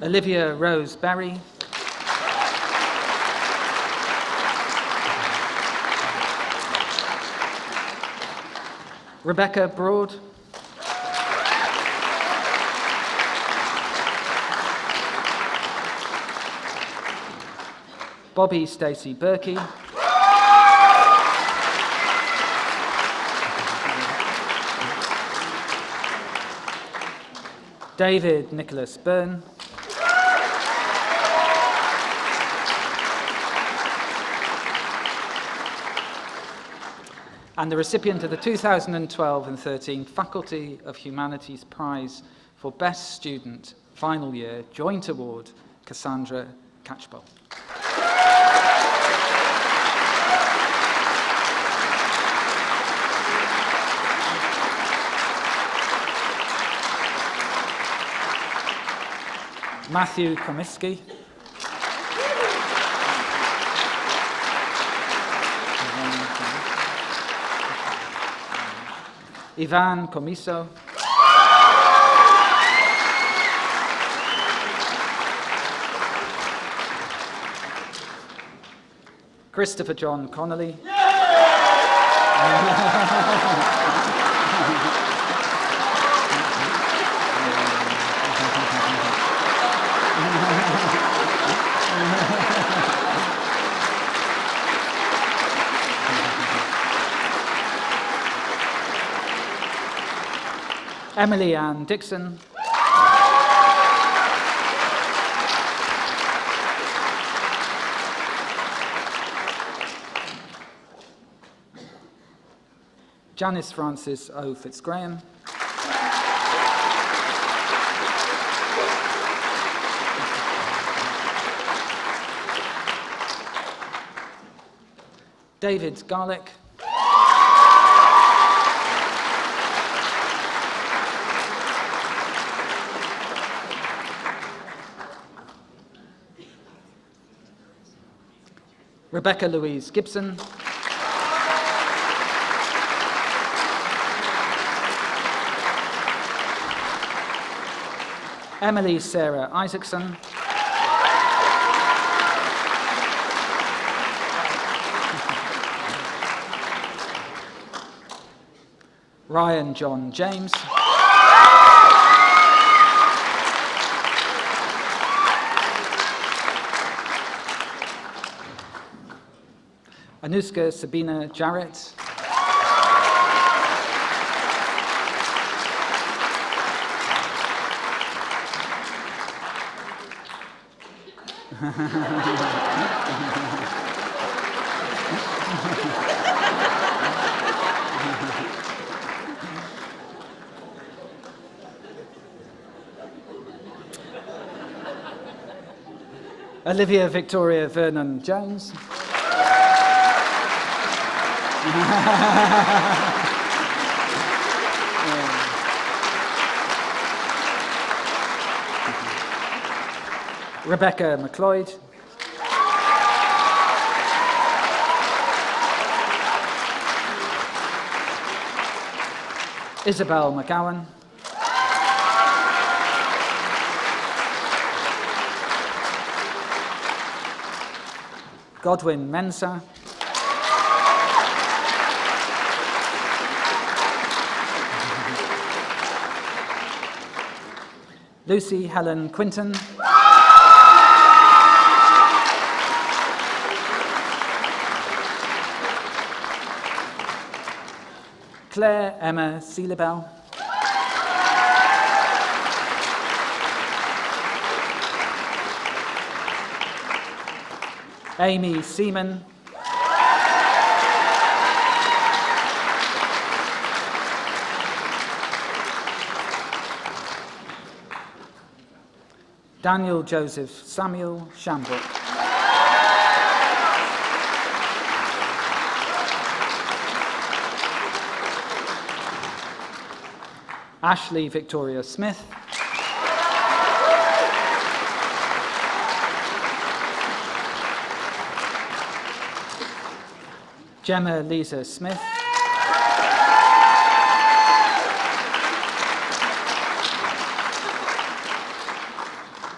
Olivia Rose Berry. Rebecca Broad. Bobby Stacey Berkey. David Nicholas Byrne. And the recipient of the 2012 and 13 Faculty of Humanities Prize for Best Student, Final Year, Joint Award, Cassandra Catchpole. Matthew Komisky. Ivan Comiso. Christopher John Connolly. Emily Ann Dixon. Janice Francis O. Fitzgraham. David Garlick. Rebecca Louise Gibson. Emily Sarah Isaacson. Ryan John James. Anuska Sabina Jarrett. Olivia Victoria Vernon Jones. Rebecca McLeod. Isabel McGowan. Godwin Mensah. Lucy Helen Quinton. Claire Emma Seelebel. Amy Seaman. Daniel Joseph Samuel Shambrook. Ashley Victoria Smith. Gemma Lisa Smith.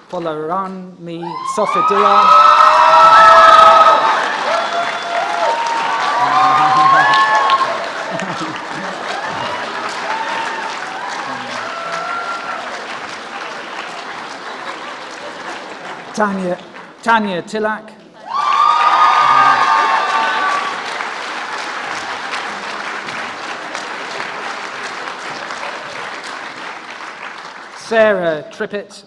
Folaranmi Sofadia. Tanya Tillack. Sarah Trippett.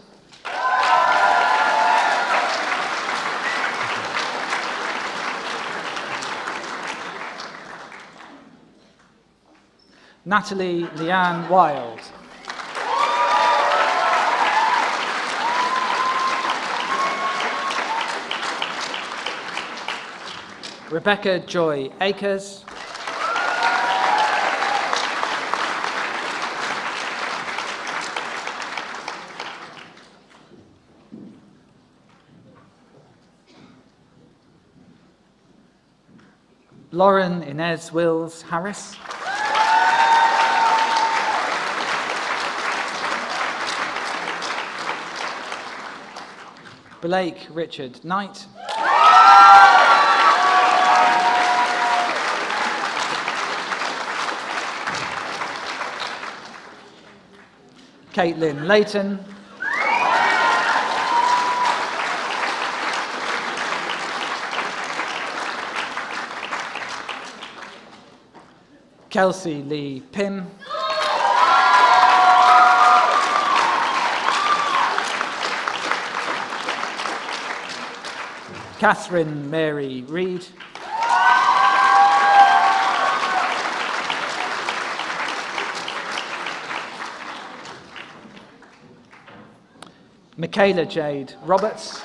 Natalie Leanne Wild. Rebecca Joy Akers. Lauren Inez Wills Harris. Blake Richard Knight. Caitlin Layton. Kelsey Lee Pym. Catherine Mary Reid. Michaela Jade Roberts.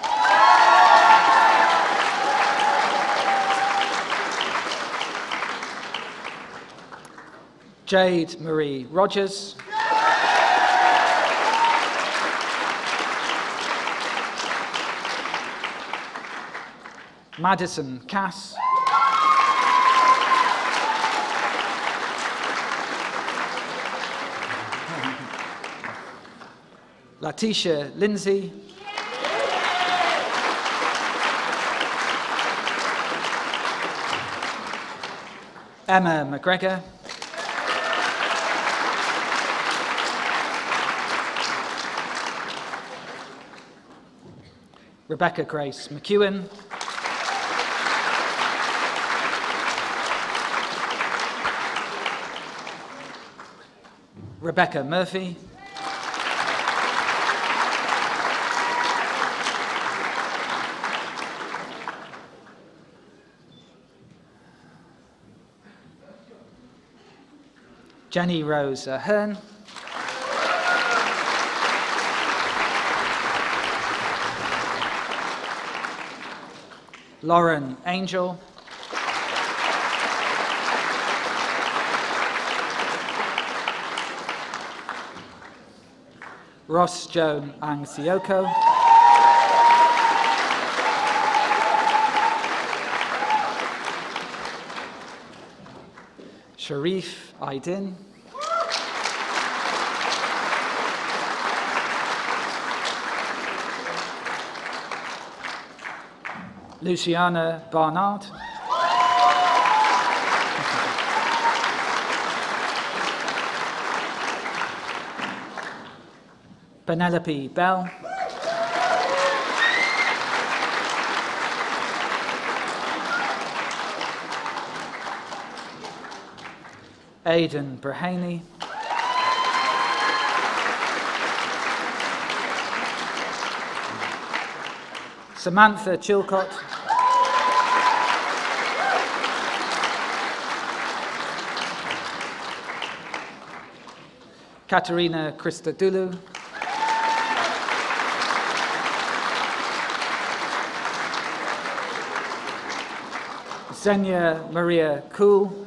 Jade Marie Rogers. Madison Cass. Latisha Lindsay. Emma McGregor. Rebecca Grace McEwen. Rebecca Murphy. Jenny Rose Ahern. Lauren Angel. Ross Joan Angsioko. Sharif Aydin. Luciana Barnard. Penelope Bell. Aidan Brahaney. Samantha Chilcott. Katerina Christodoulou. Xenia Maria Kuhl.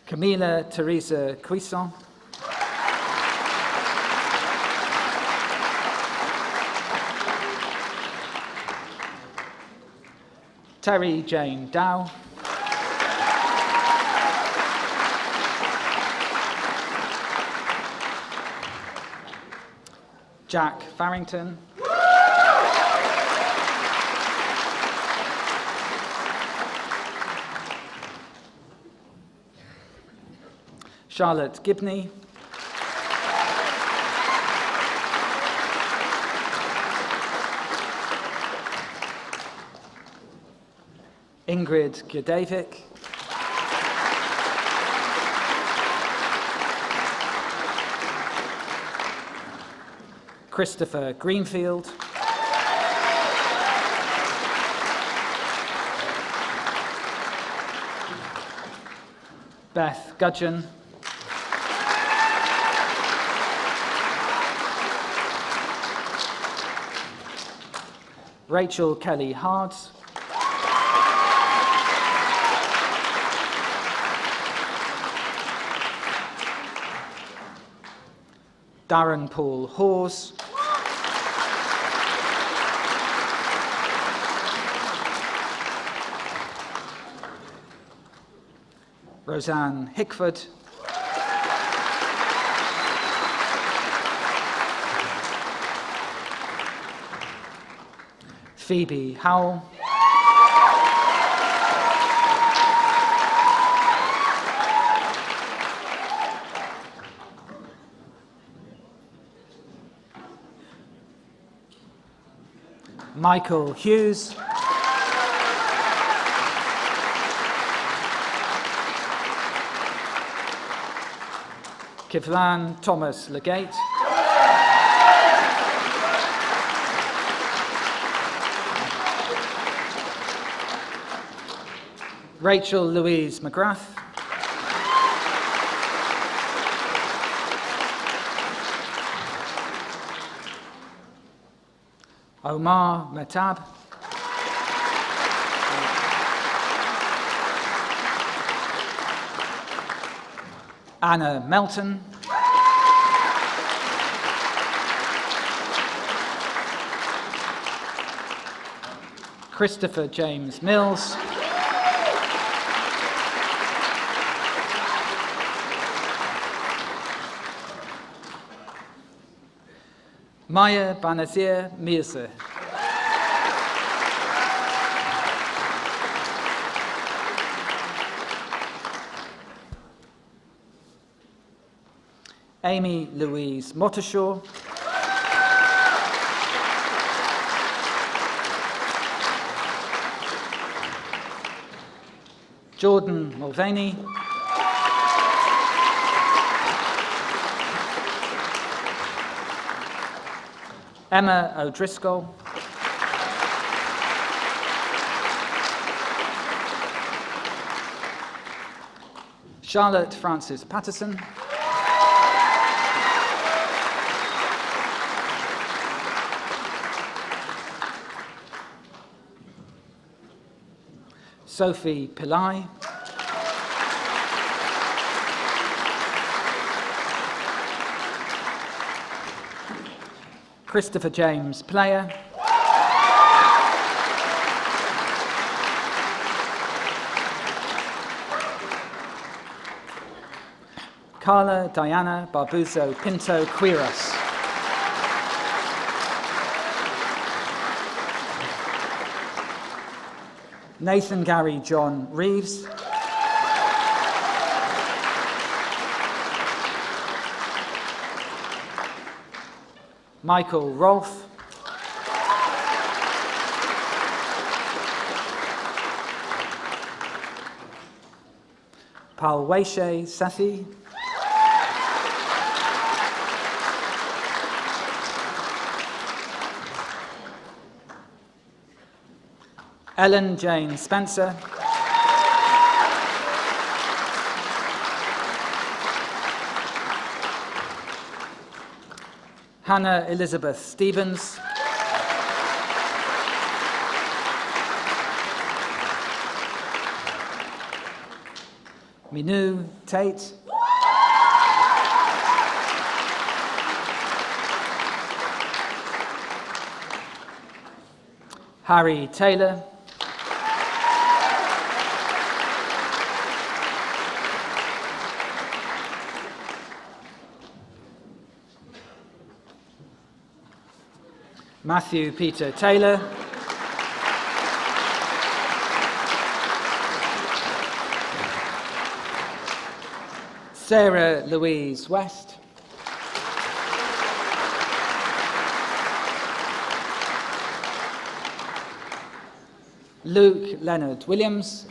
Camila Teresa Cuisson. Terry Jane Dow. Jack Farrington. Charlotte Gibney. Ingrid Gudavik. Christopher Greenfield. Beth Gudgeon. Rachel Kelly Hards. Darren Paul Hawes. Roseanne Hickford. Phoebe Howell. Michael Hughes. Kivlan Thomas Legate. Rachel Louise McGrath. Omar Metab. Anna Melton. Christopher James Mills. Maya Banazir Mirza. Amy Louise Mottershaw. Jordan Mulvaney. Emma O'Driscoll. Charlotte Francis Patterson. Sophie Pillai. Christopher James Player. Carla Diana Barbuzo Pinto Quiros. Nathan Gary John Reeves. Michael Rolfe. Palweshe Sathi. Ellen Jane Spencer. Hannah Elizabeth Stevens. Minu Tate. Harry Taylor. Matthew Peter Taylor. Sarah Louise West. Luke Leonard Williams.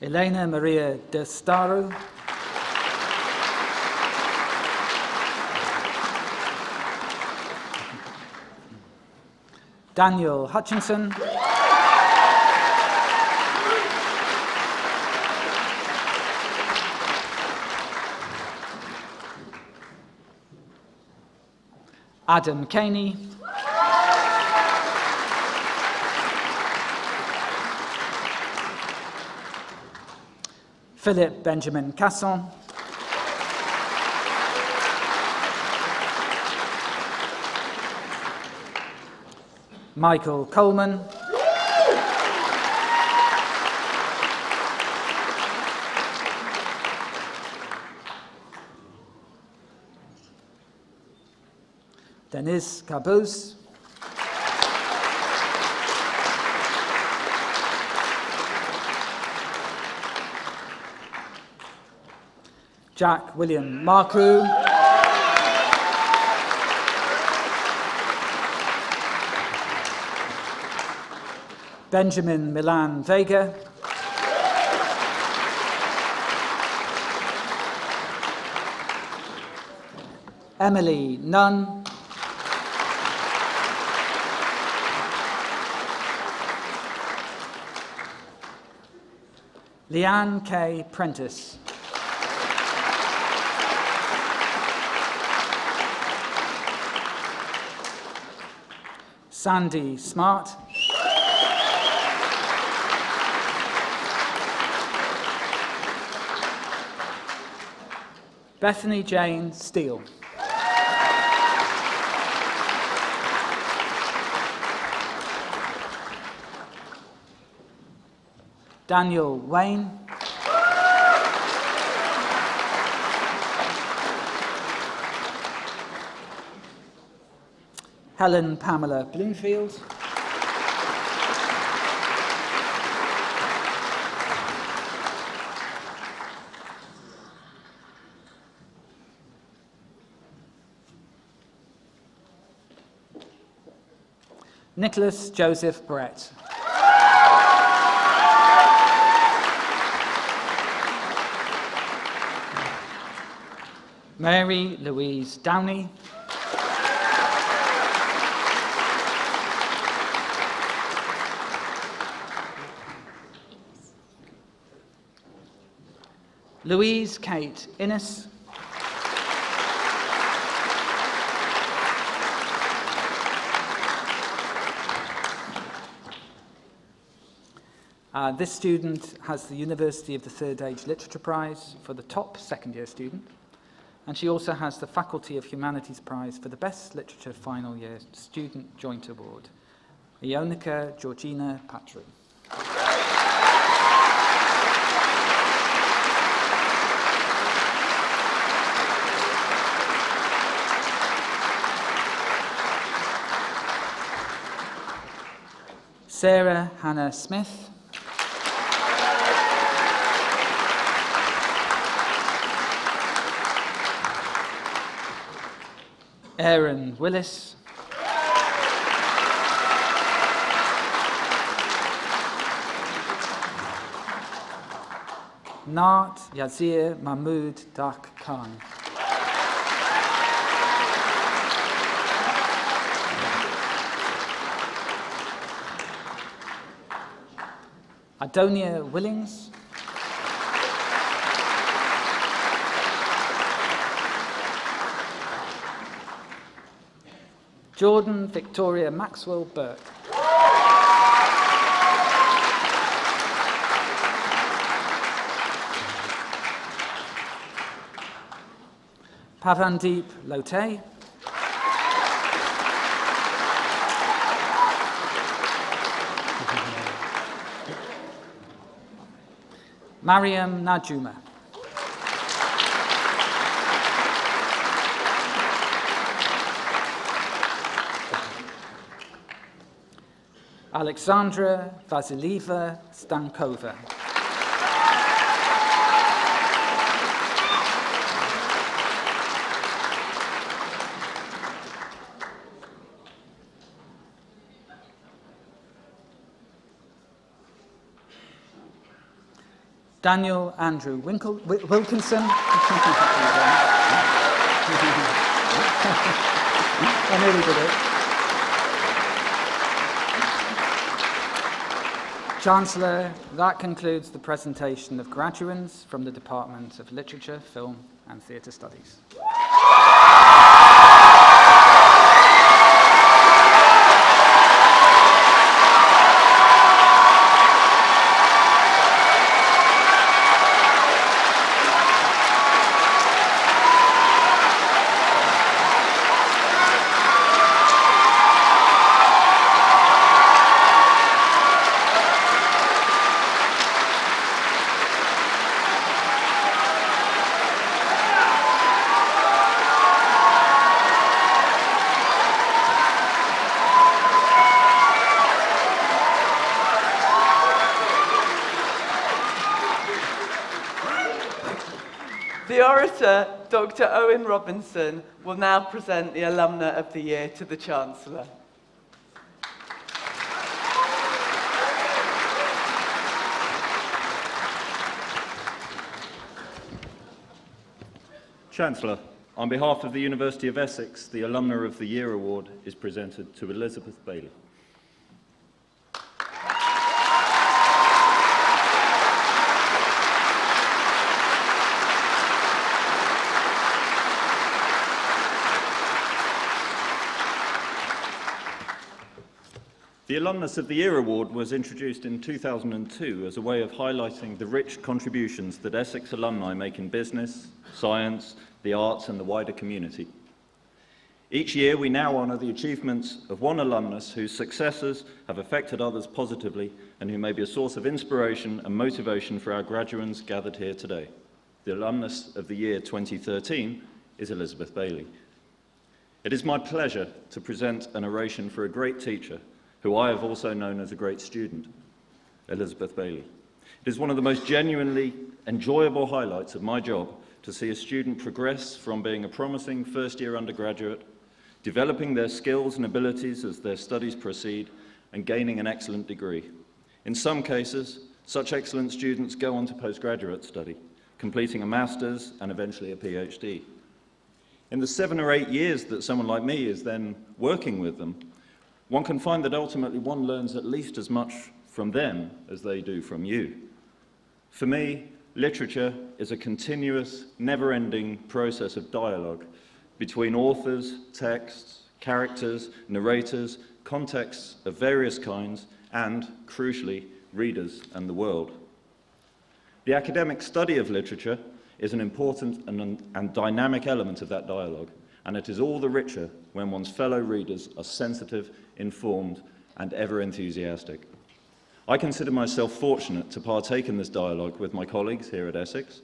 Elena Maria de Staro. Daniel Hutchinson. Adam Caney. Philip Benjamin Casson. Michael Coleman. Denis Caboose. Jack William Markrew. Benjamin Milan Vega. Emily Nunn. Leanne K. Prentice. Sandy Smart. Bethany Jane Steele. Daniel Wayne. Helen Pamela Bloomfield. Nicholas Joseph Brett. Mary Louise Downey. Louise Kate Innes. This student has the University of the Third Age Literature Prize for the top second-year student, and she also has the Faculty of Humanities Prize for the Best Literature Final Year Student Joint Award. Ionica Georgina Patry. Sarah Hannah Smith. Aaron Willis. Naat Yazir Mahmood Dak Khan. Adonia Willings. Jordan Victoria Maxwell Burke. Pavandeep Lote. Mariam Najuma. Alexandra Vasilieva Stankova. Daniel Andrew Wilkinson. I nearly did it. Chancellor, that concludes the presentation of graduands from the Department of Literature, Film and Theatre Studies. The orator, Dr. Owen Robinson, will now present the Alumna of the Year to the Chancellor. Chancellor, on behalf of the University of Essex, the Alumna of the Year Award is presented to Elizabeth Bailey. The Alumnus of the Year Award was introduced in 2002 as a way of highlighting the rich contributions that Essex alumni make in business, science, the arts and the wider community. Each year we now honour the achievements of one alumnus whose successes have affected others positively and who may be a source of inspiration and motivation for our graduands gathered here today. The Alumnus of the Year 2013 is Elizabeth Bailey. It is my pleasure to present an oration for a great teacher who I have also known as a great student, Elizabeth Bailey. It is one of the most genuinely enjoyable highlights of my job to see a student progress from being a promising first-year undergraduate, developing their skills and abilities as their studies proceed, and gaining an excellent degree. In some cases, such excellent students go on to postgraduate study, completing a master's and eventually a PhD. In the 7 or 8 years that someone like me is then working with them, one can find that ultimately one learns at least as much from them as they do from you. For me, literature is a continuous, never-ending process of dialogue between authors, texts, characters, narrators, contexts of various kinds, and, crucially, readers and the world. The academic study of literature is an important and dynamic element of that dialogue, and it is all the richer when one's fellow readers are sensitive, informed, and ever enthusiastic. I consider myself fortunate to partake in this dialogue with my colleagues here at Essex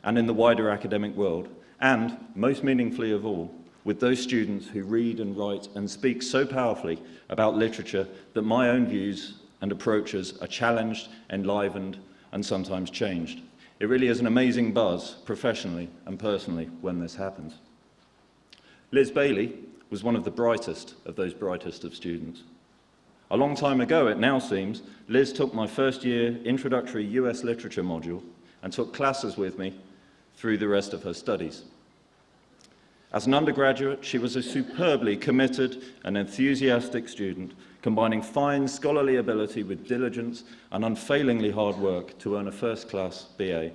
and in the wider academic world, and, most meaningfully of all, with those students who read and write and speak so powerfully about literature that my own views and approaches are challenged, enlivened, and sometimes changed. It really is an amazing buzz, professionally and personally, when this happens. Liz Bailey was one of the brightest of those brightest of students. A long time ago, it now seems, Liz took my first year introductory US literature module and took classes with me through the rest of her studies. As an undergraduate, she was a superbly committed and enthusiastic student, combining fine scholarly ability with diligence and unfailingly hard work to earn a first-class BA.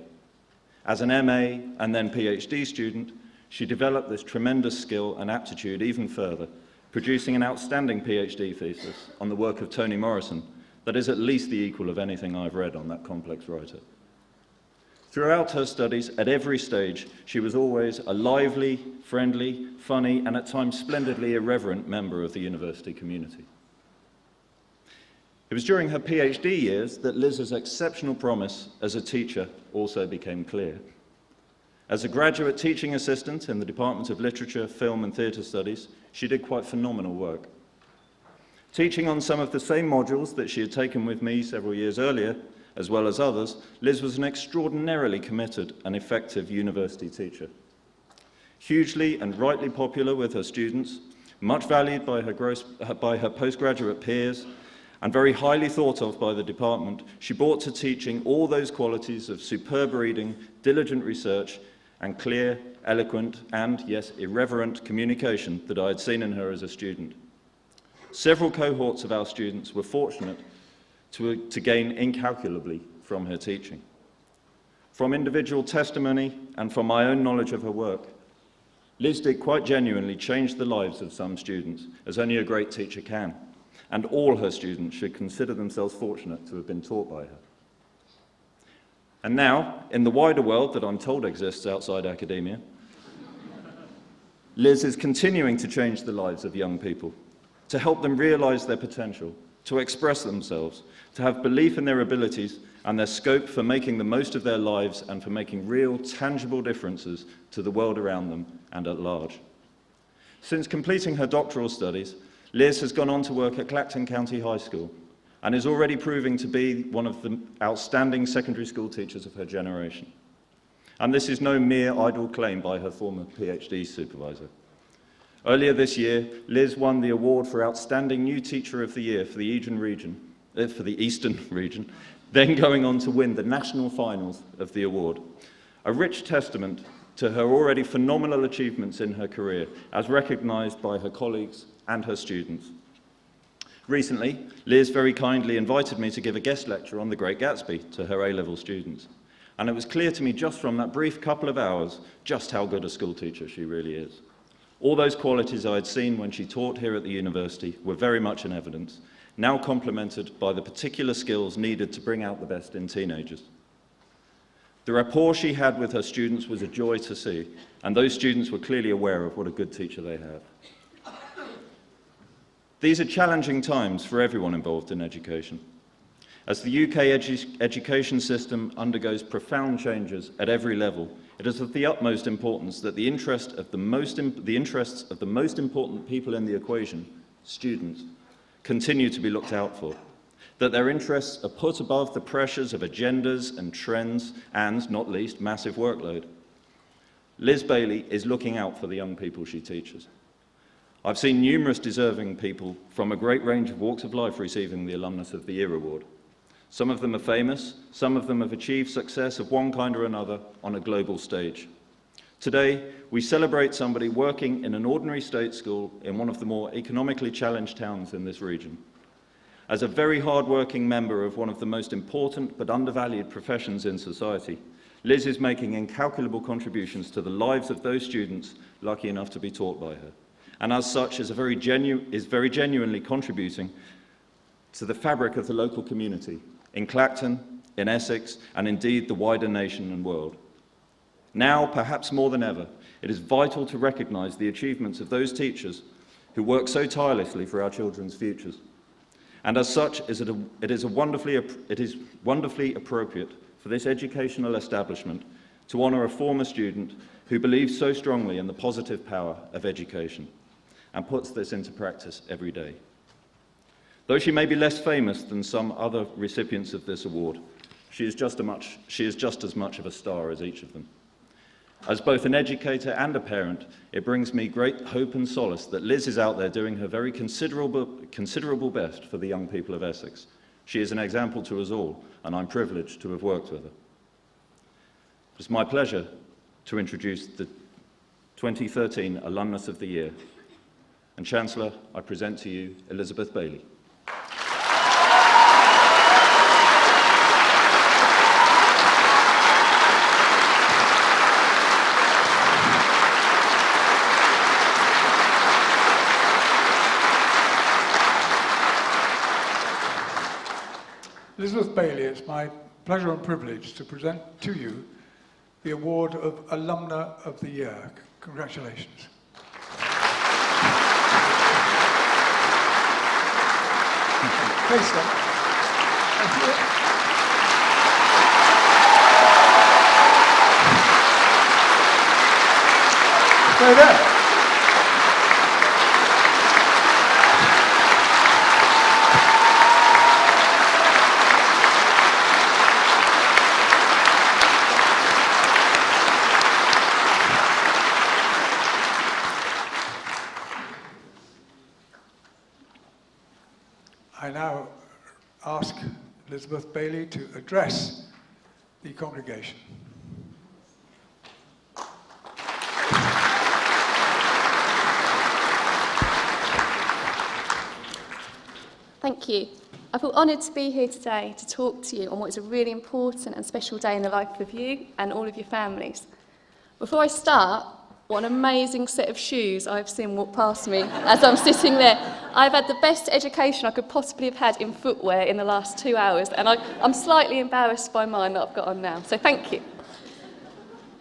As an MA and then PhD student, she developed this tremendous skill and aptitude even further, producing an outstanding PhD thesis on the work of Toni Morrison that is at least the equal of anything I've read on that complex writer. Throughout her studies, at every stage, she was always a lively, friendly, funny, and at times splendidly irreverent member of the university community. It was during her PhD years that Liz's exceptional promise as a teacher also became clear. As a graduate teaching assistant in the Department of Literature, Film and Theatre Studies, she did quite phenomenal work. Teaching on some of the same modules that she had taken with me several years earlier, as well as others, Liz was an extraordinarily committed and effective university teacher. Hugely and rightly popular with her students, much valued by her postgraduate peers, and very highly thought of by the department, she brought to teaching all those qualities of superb reading, diligent research, and clear, eloquent, and, yes, irreverent communication that I had seen in her as a student. Several cohorts of our students were fortunate to gain incalculably from her teaching. From individual testimony and from my own knowledge of her work, Liz did quite genuinely change the lives of some students, as only a great teacher can, and all her students should consider themselves fortunate to have been taught by her. And now, in the wider world that I'm told exists outside academia, Liz is continuing to change the lives of young people, to help them realize their potential, to express themselves, to have belief in their abilities and their scope for making the most of their lives and for making real, tangible differences to the world around them and at large. Since completing her doctoral studies, Liz has gone on to work at Clacton County High School and is already proving to be one of the outstanding secondary school teachers of her generation. And this is no mere idle claim by her former PhD supervisor. Earlier this year, Liz won the award for Outstanding New Teacher of the Year for the Eastern region, then going on to win the national finals of the award. A rich testament to her already phenomenal achievements in her career, as recognised by her colleagues and her students. Recently, Liz very kindly invited me to give a guest lecture on The Great Gatsby to her A-level students. And it was clear to me just from that brief couple of hours just how good a school teacher she really is. All those qualities I had seen when she taught here at the university were very much in evidence, now complemented by the particular skills needed to bring out the best in teenagers. The rapport she had with her students was a joy to see, and those students were clearly aware of what a good teacher they have. These are challenging times for everyone involved in education. As the UK education system undergoes profound changes at every level, it is of the utmost importance that the interests of the most important people in the equation, students, continue to be looked out for, that their interests are put above the pressures of agendas and trends and, not least, massive workload. Liz Bailey is looking out for the young people she teaches. I've seen numerous deserving people from a great range of walks of life receiving the Alumnus of the Year award. Some of them are famous, some of them have achieved success of one kind or another on a global stage. Today, we celebrate somebody working in an ordinary state school in one of the more economically challenged towns in this region. As a very hard-working member of one of the most important but undervalued professions in society, Liz is making incalculable contributions to the lives of those students lucky enough to be taught by her, and as such is very genuinely contributing to the fabric of the local community in Clacton, in Essex, and indeed the wider nation and world. Now, perhaps more than ever, it is vital to recognise the achievements of those teachers who work so tirelessly for our children's futures. And as such, it is wonderfully appropriate for this educational establishment to honour a former student who believes so strongly in the positive power of education and puts this into practice every day. Though she may be less famous than some other recipients of this award, she is just as much of a star as each of them. As both an educator and a parent, it brings me great hope and solace that Liz is out there doing her very considerable best for the young people of Essex. She is an example to us all, and I'm privileged to have worked with her. It's my pleasure to introduce the 2013 Alumnus of the Year. And Chancellor, I present to you Elizabeth Bailey. Elizabeth Bailey, it's my pleasure and privilege to present to you the award of Alumna of the Year. Congratulations. Please, sir. Stay there. I now ask Elizabeth Bailey to address the congregation. Thank you. I feel honoured to be here today to talk to you on what is a really important and special day in the life of you and all of your families. Before I start, what an amazing set of shoes I've seen walk past me as I'm sitting there. I've had the best education I could possibly have had in footwear in the last 2 hours, and I'm slightly embarrassed by mine that I've got on now, so thank you.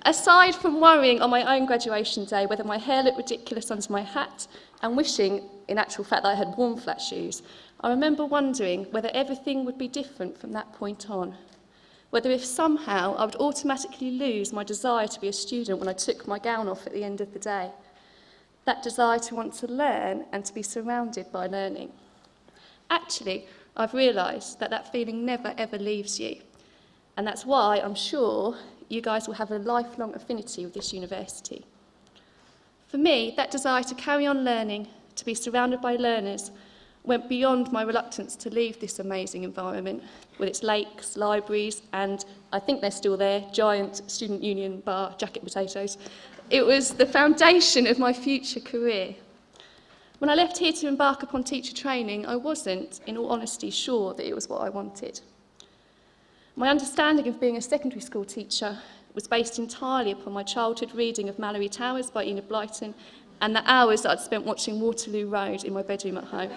Aside from worrying on my own graduation day whether my hair looked ridiculous under my hat and wishing, in actual fact, that I had worn flat shoes, I remember wondering whether everything would be different from that point on. Whether if somehow I would automatically lose my desire to be a student when I took my gown off at the end of the day. That desire to want to learn and to be surrounded by learning. Actually, I've realised that that feeling never ever leaves you. And that's why I'm sure you guys will have a lifelong affinity with this university. For me, that desire to carry on learning, to be surrounded by learners, went beyond my reluctance to leave this amazing environment with its lakes, libraries, and I think they're still there, giant student union bar jacket potatoes. It was the foundation of my future career. When I left here to embark upon teacher training, I wasn't, in all honesty, sure that it was what I wanted. My understanding of being a secondary school teacher was based entirely upon my childhood reading of Mallory Towers by Enid Blyton and the hours that I'd spent watching Waterloo Road in my bedroom at home.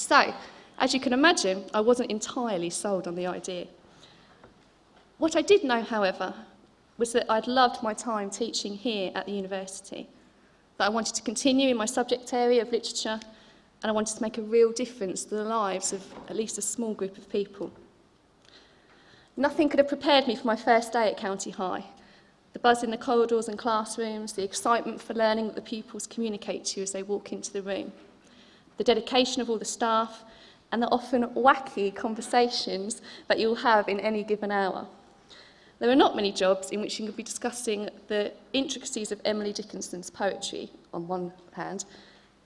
So, as you can imagine, I wasn't entirely sold on the idea. What I did know, however, was that I'd loved my time teaching here at the university, that I wanted to continue in my subject area of literature, and I wanted to make a real difference to the lives of at least a small group of people. Nothing could have prepared me for my first day at County High. The buzz in the corridors and classrooms, the excitement for learning that the pupils communicate to you as they walk into the room, the dedication of all the staff, and the often wacky conversations that you'll have in any given hour. There are not many jobs in which you can be discussing the intricacies of Emily Dickinson's poetry on one hand,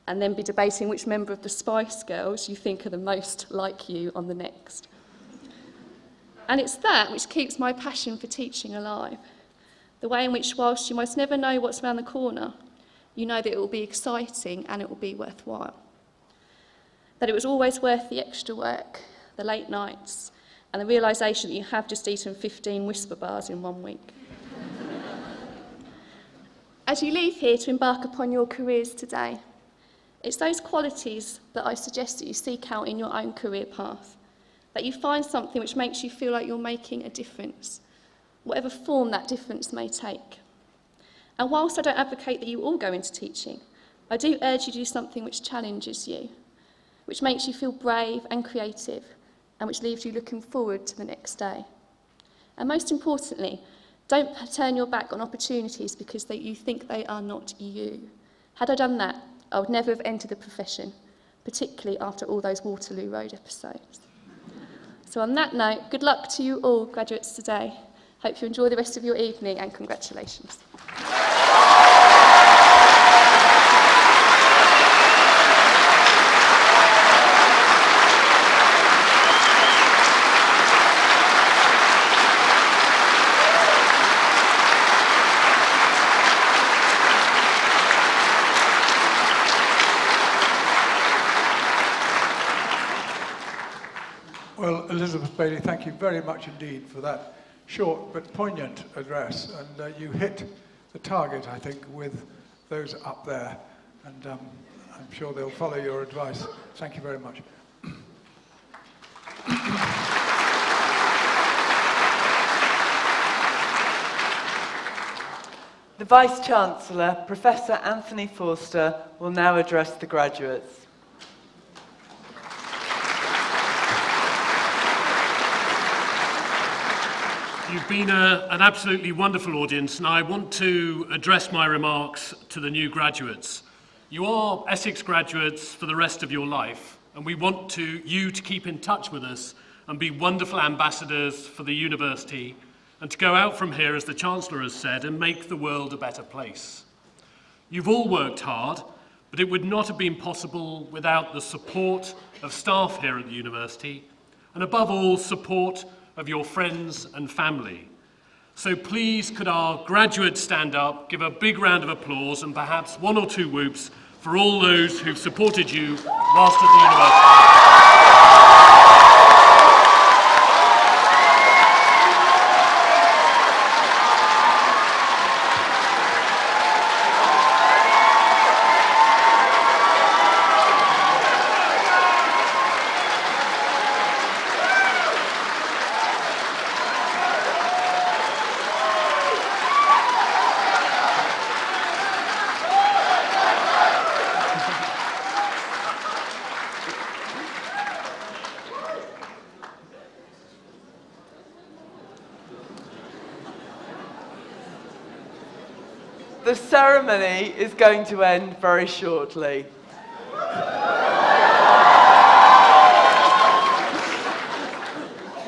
and then be debating which member of the Spice Girls you think are the most like you on the next. And it's that which keeps my passion for teaching alive. The way in which, whilst you might never know what's around the corner, you know that it will be exciting and it will be worthwhile. That it was always worth the extra work, the late nights, and the realisation that you have just eaten 15 Whisper bars in 1 week. As you leave here to embark upon your careers today, it's those qualities that I suggest that you seek out in your own career path, that you find something which makes you feel like you're making a difference, whatever form that difference may take. And whilst I don't advocate that you all go into teaching, I do urge you to do something which challenges you, which makes you feel brave and creative, and which leaves you looking forward to the next day. And most importantly, don't turn your back on opportunities because you think they are not you. Had I done that, I would never have entered the profession, particularly after all those Waterloo Road episodes. So on that note, good luck to you all, graduates, today. Hope you enjoy the rest of your evening, and congratulations. Well, Elizabeth Bailey, thank you very much indeed for that short but poignant address. And you hit the target, I think, with those up there. And I'm sure they'll follow your advice. Thank you very much. The Vice-Chancellor, Professor Anthony Forster, will now address the graduates. You've been an absolutely wonderful audience, and I want to address my remarks to the new graduates. You are Essex graduates for the rest of your life, and we want you to keep in touch with us and be wonderful ambassadors for the university, and to go out from here, as the Chancellor has said, and make the world a better place. You've all worked hard, but it would not have been possible without the support of staff here at the university, and above all, support of your friends and family. So please, could our graduates stand up, give a big round of applause, and perhaps 1 or 2 whoops for all those who've supported you whilst at the university. The ceremony is going to end very shortly.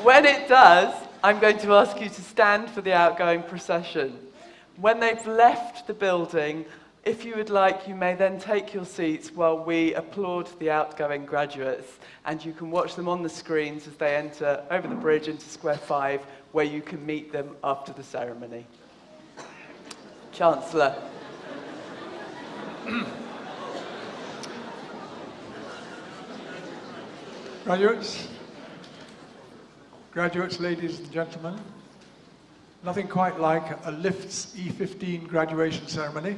When it does, I'm going to ask you to stand for the outgoing procession. When they've left the building, if you would like, you may then take your seats while we applaud the outgoing graduates, and you can watch them on the screens as they enter over the bridge into Square 5, where you can meet them after the ceremony. Chancellor. Graduates, ladies and gentlemen, nothing quite like a Lifts E15 graduation ceremony.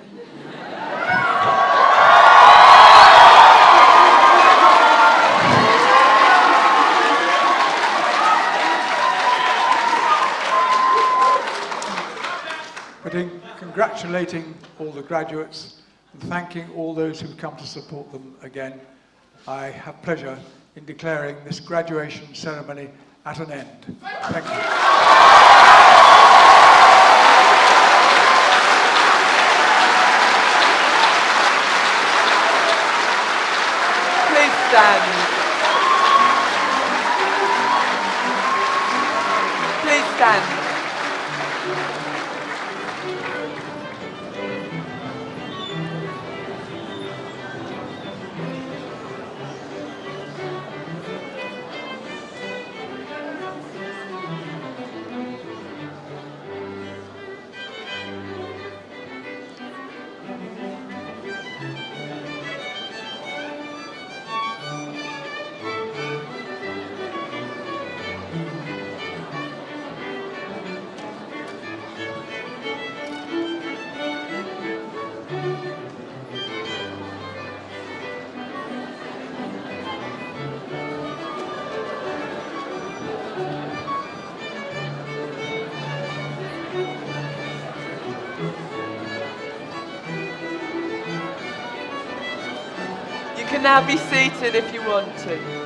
but in congratulating all the graduates and thanking all those who've come to support them again, I have pleasure in declaring this graduation ceremony at an end. Thank you. Please stand. Please stand. You can now be seated if you want to.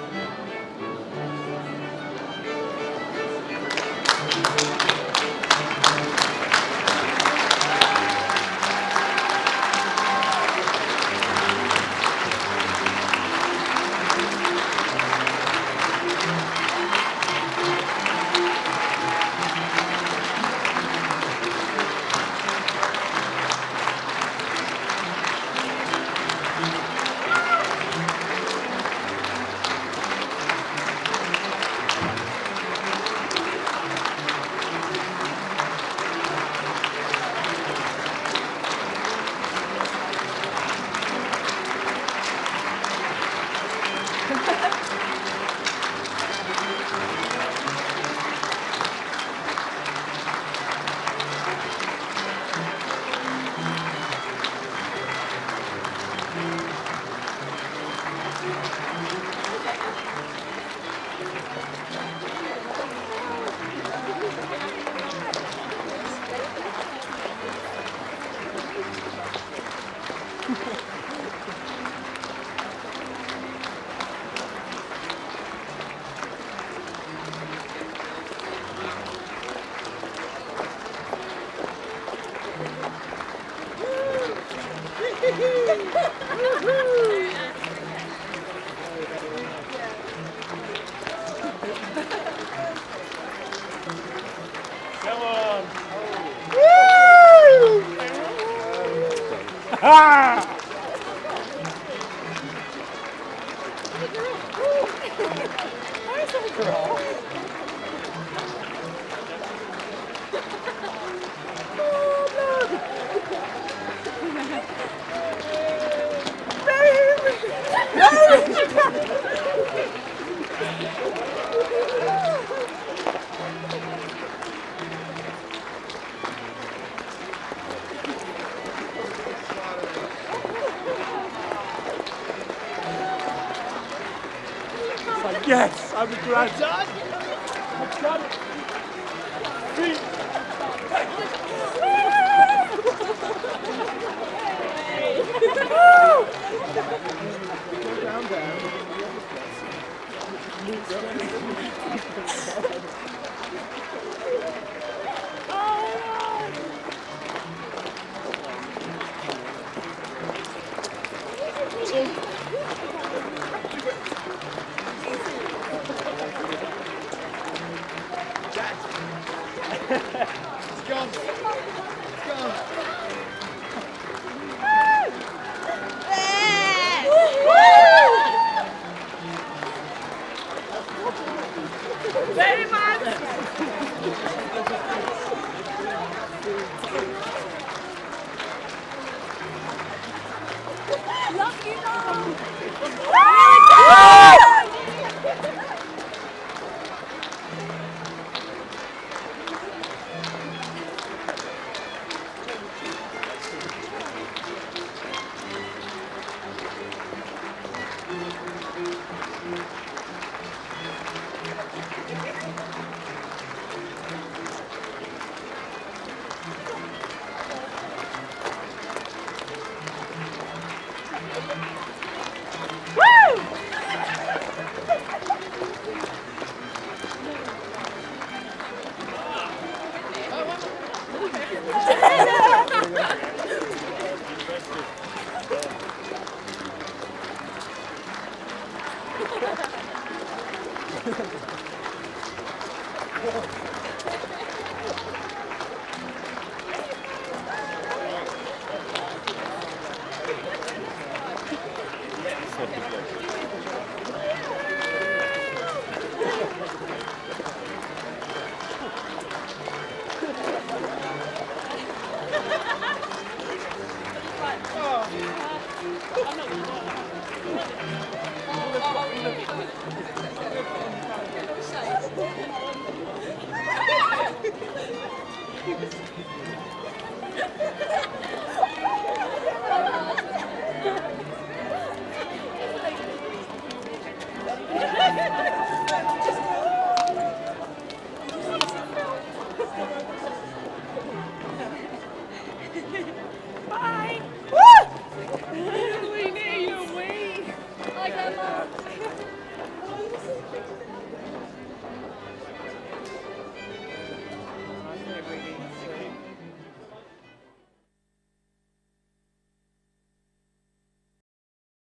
Yes, I'm glad. I've done Very much. Love you, Mom. Whoa.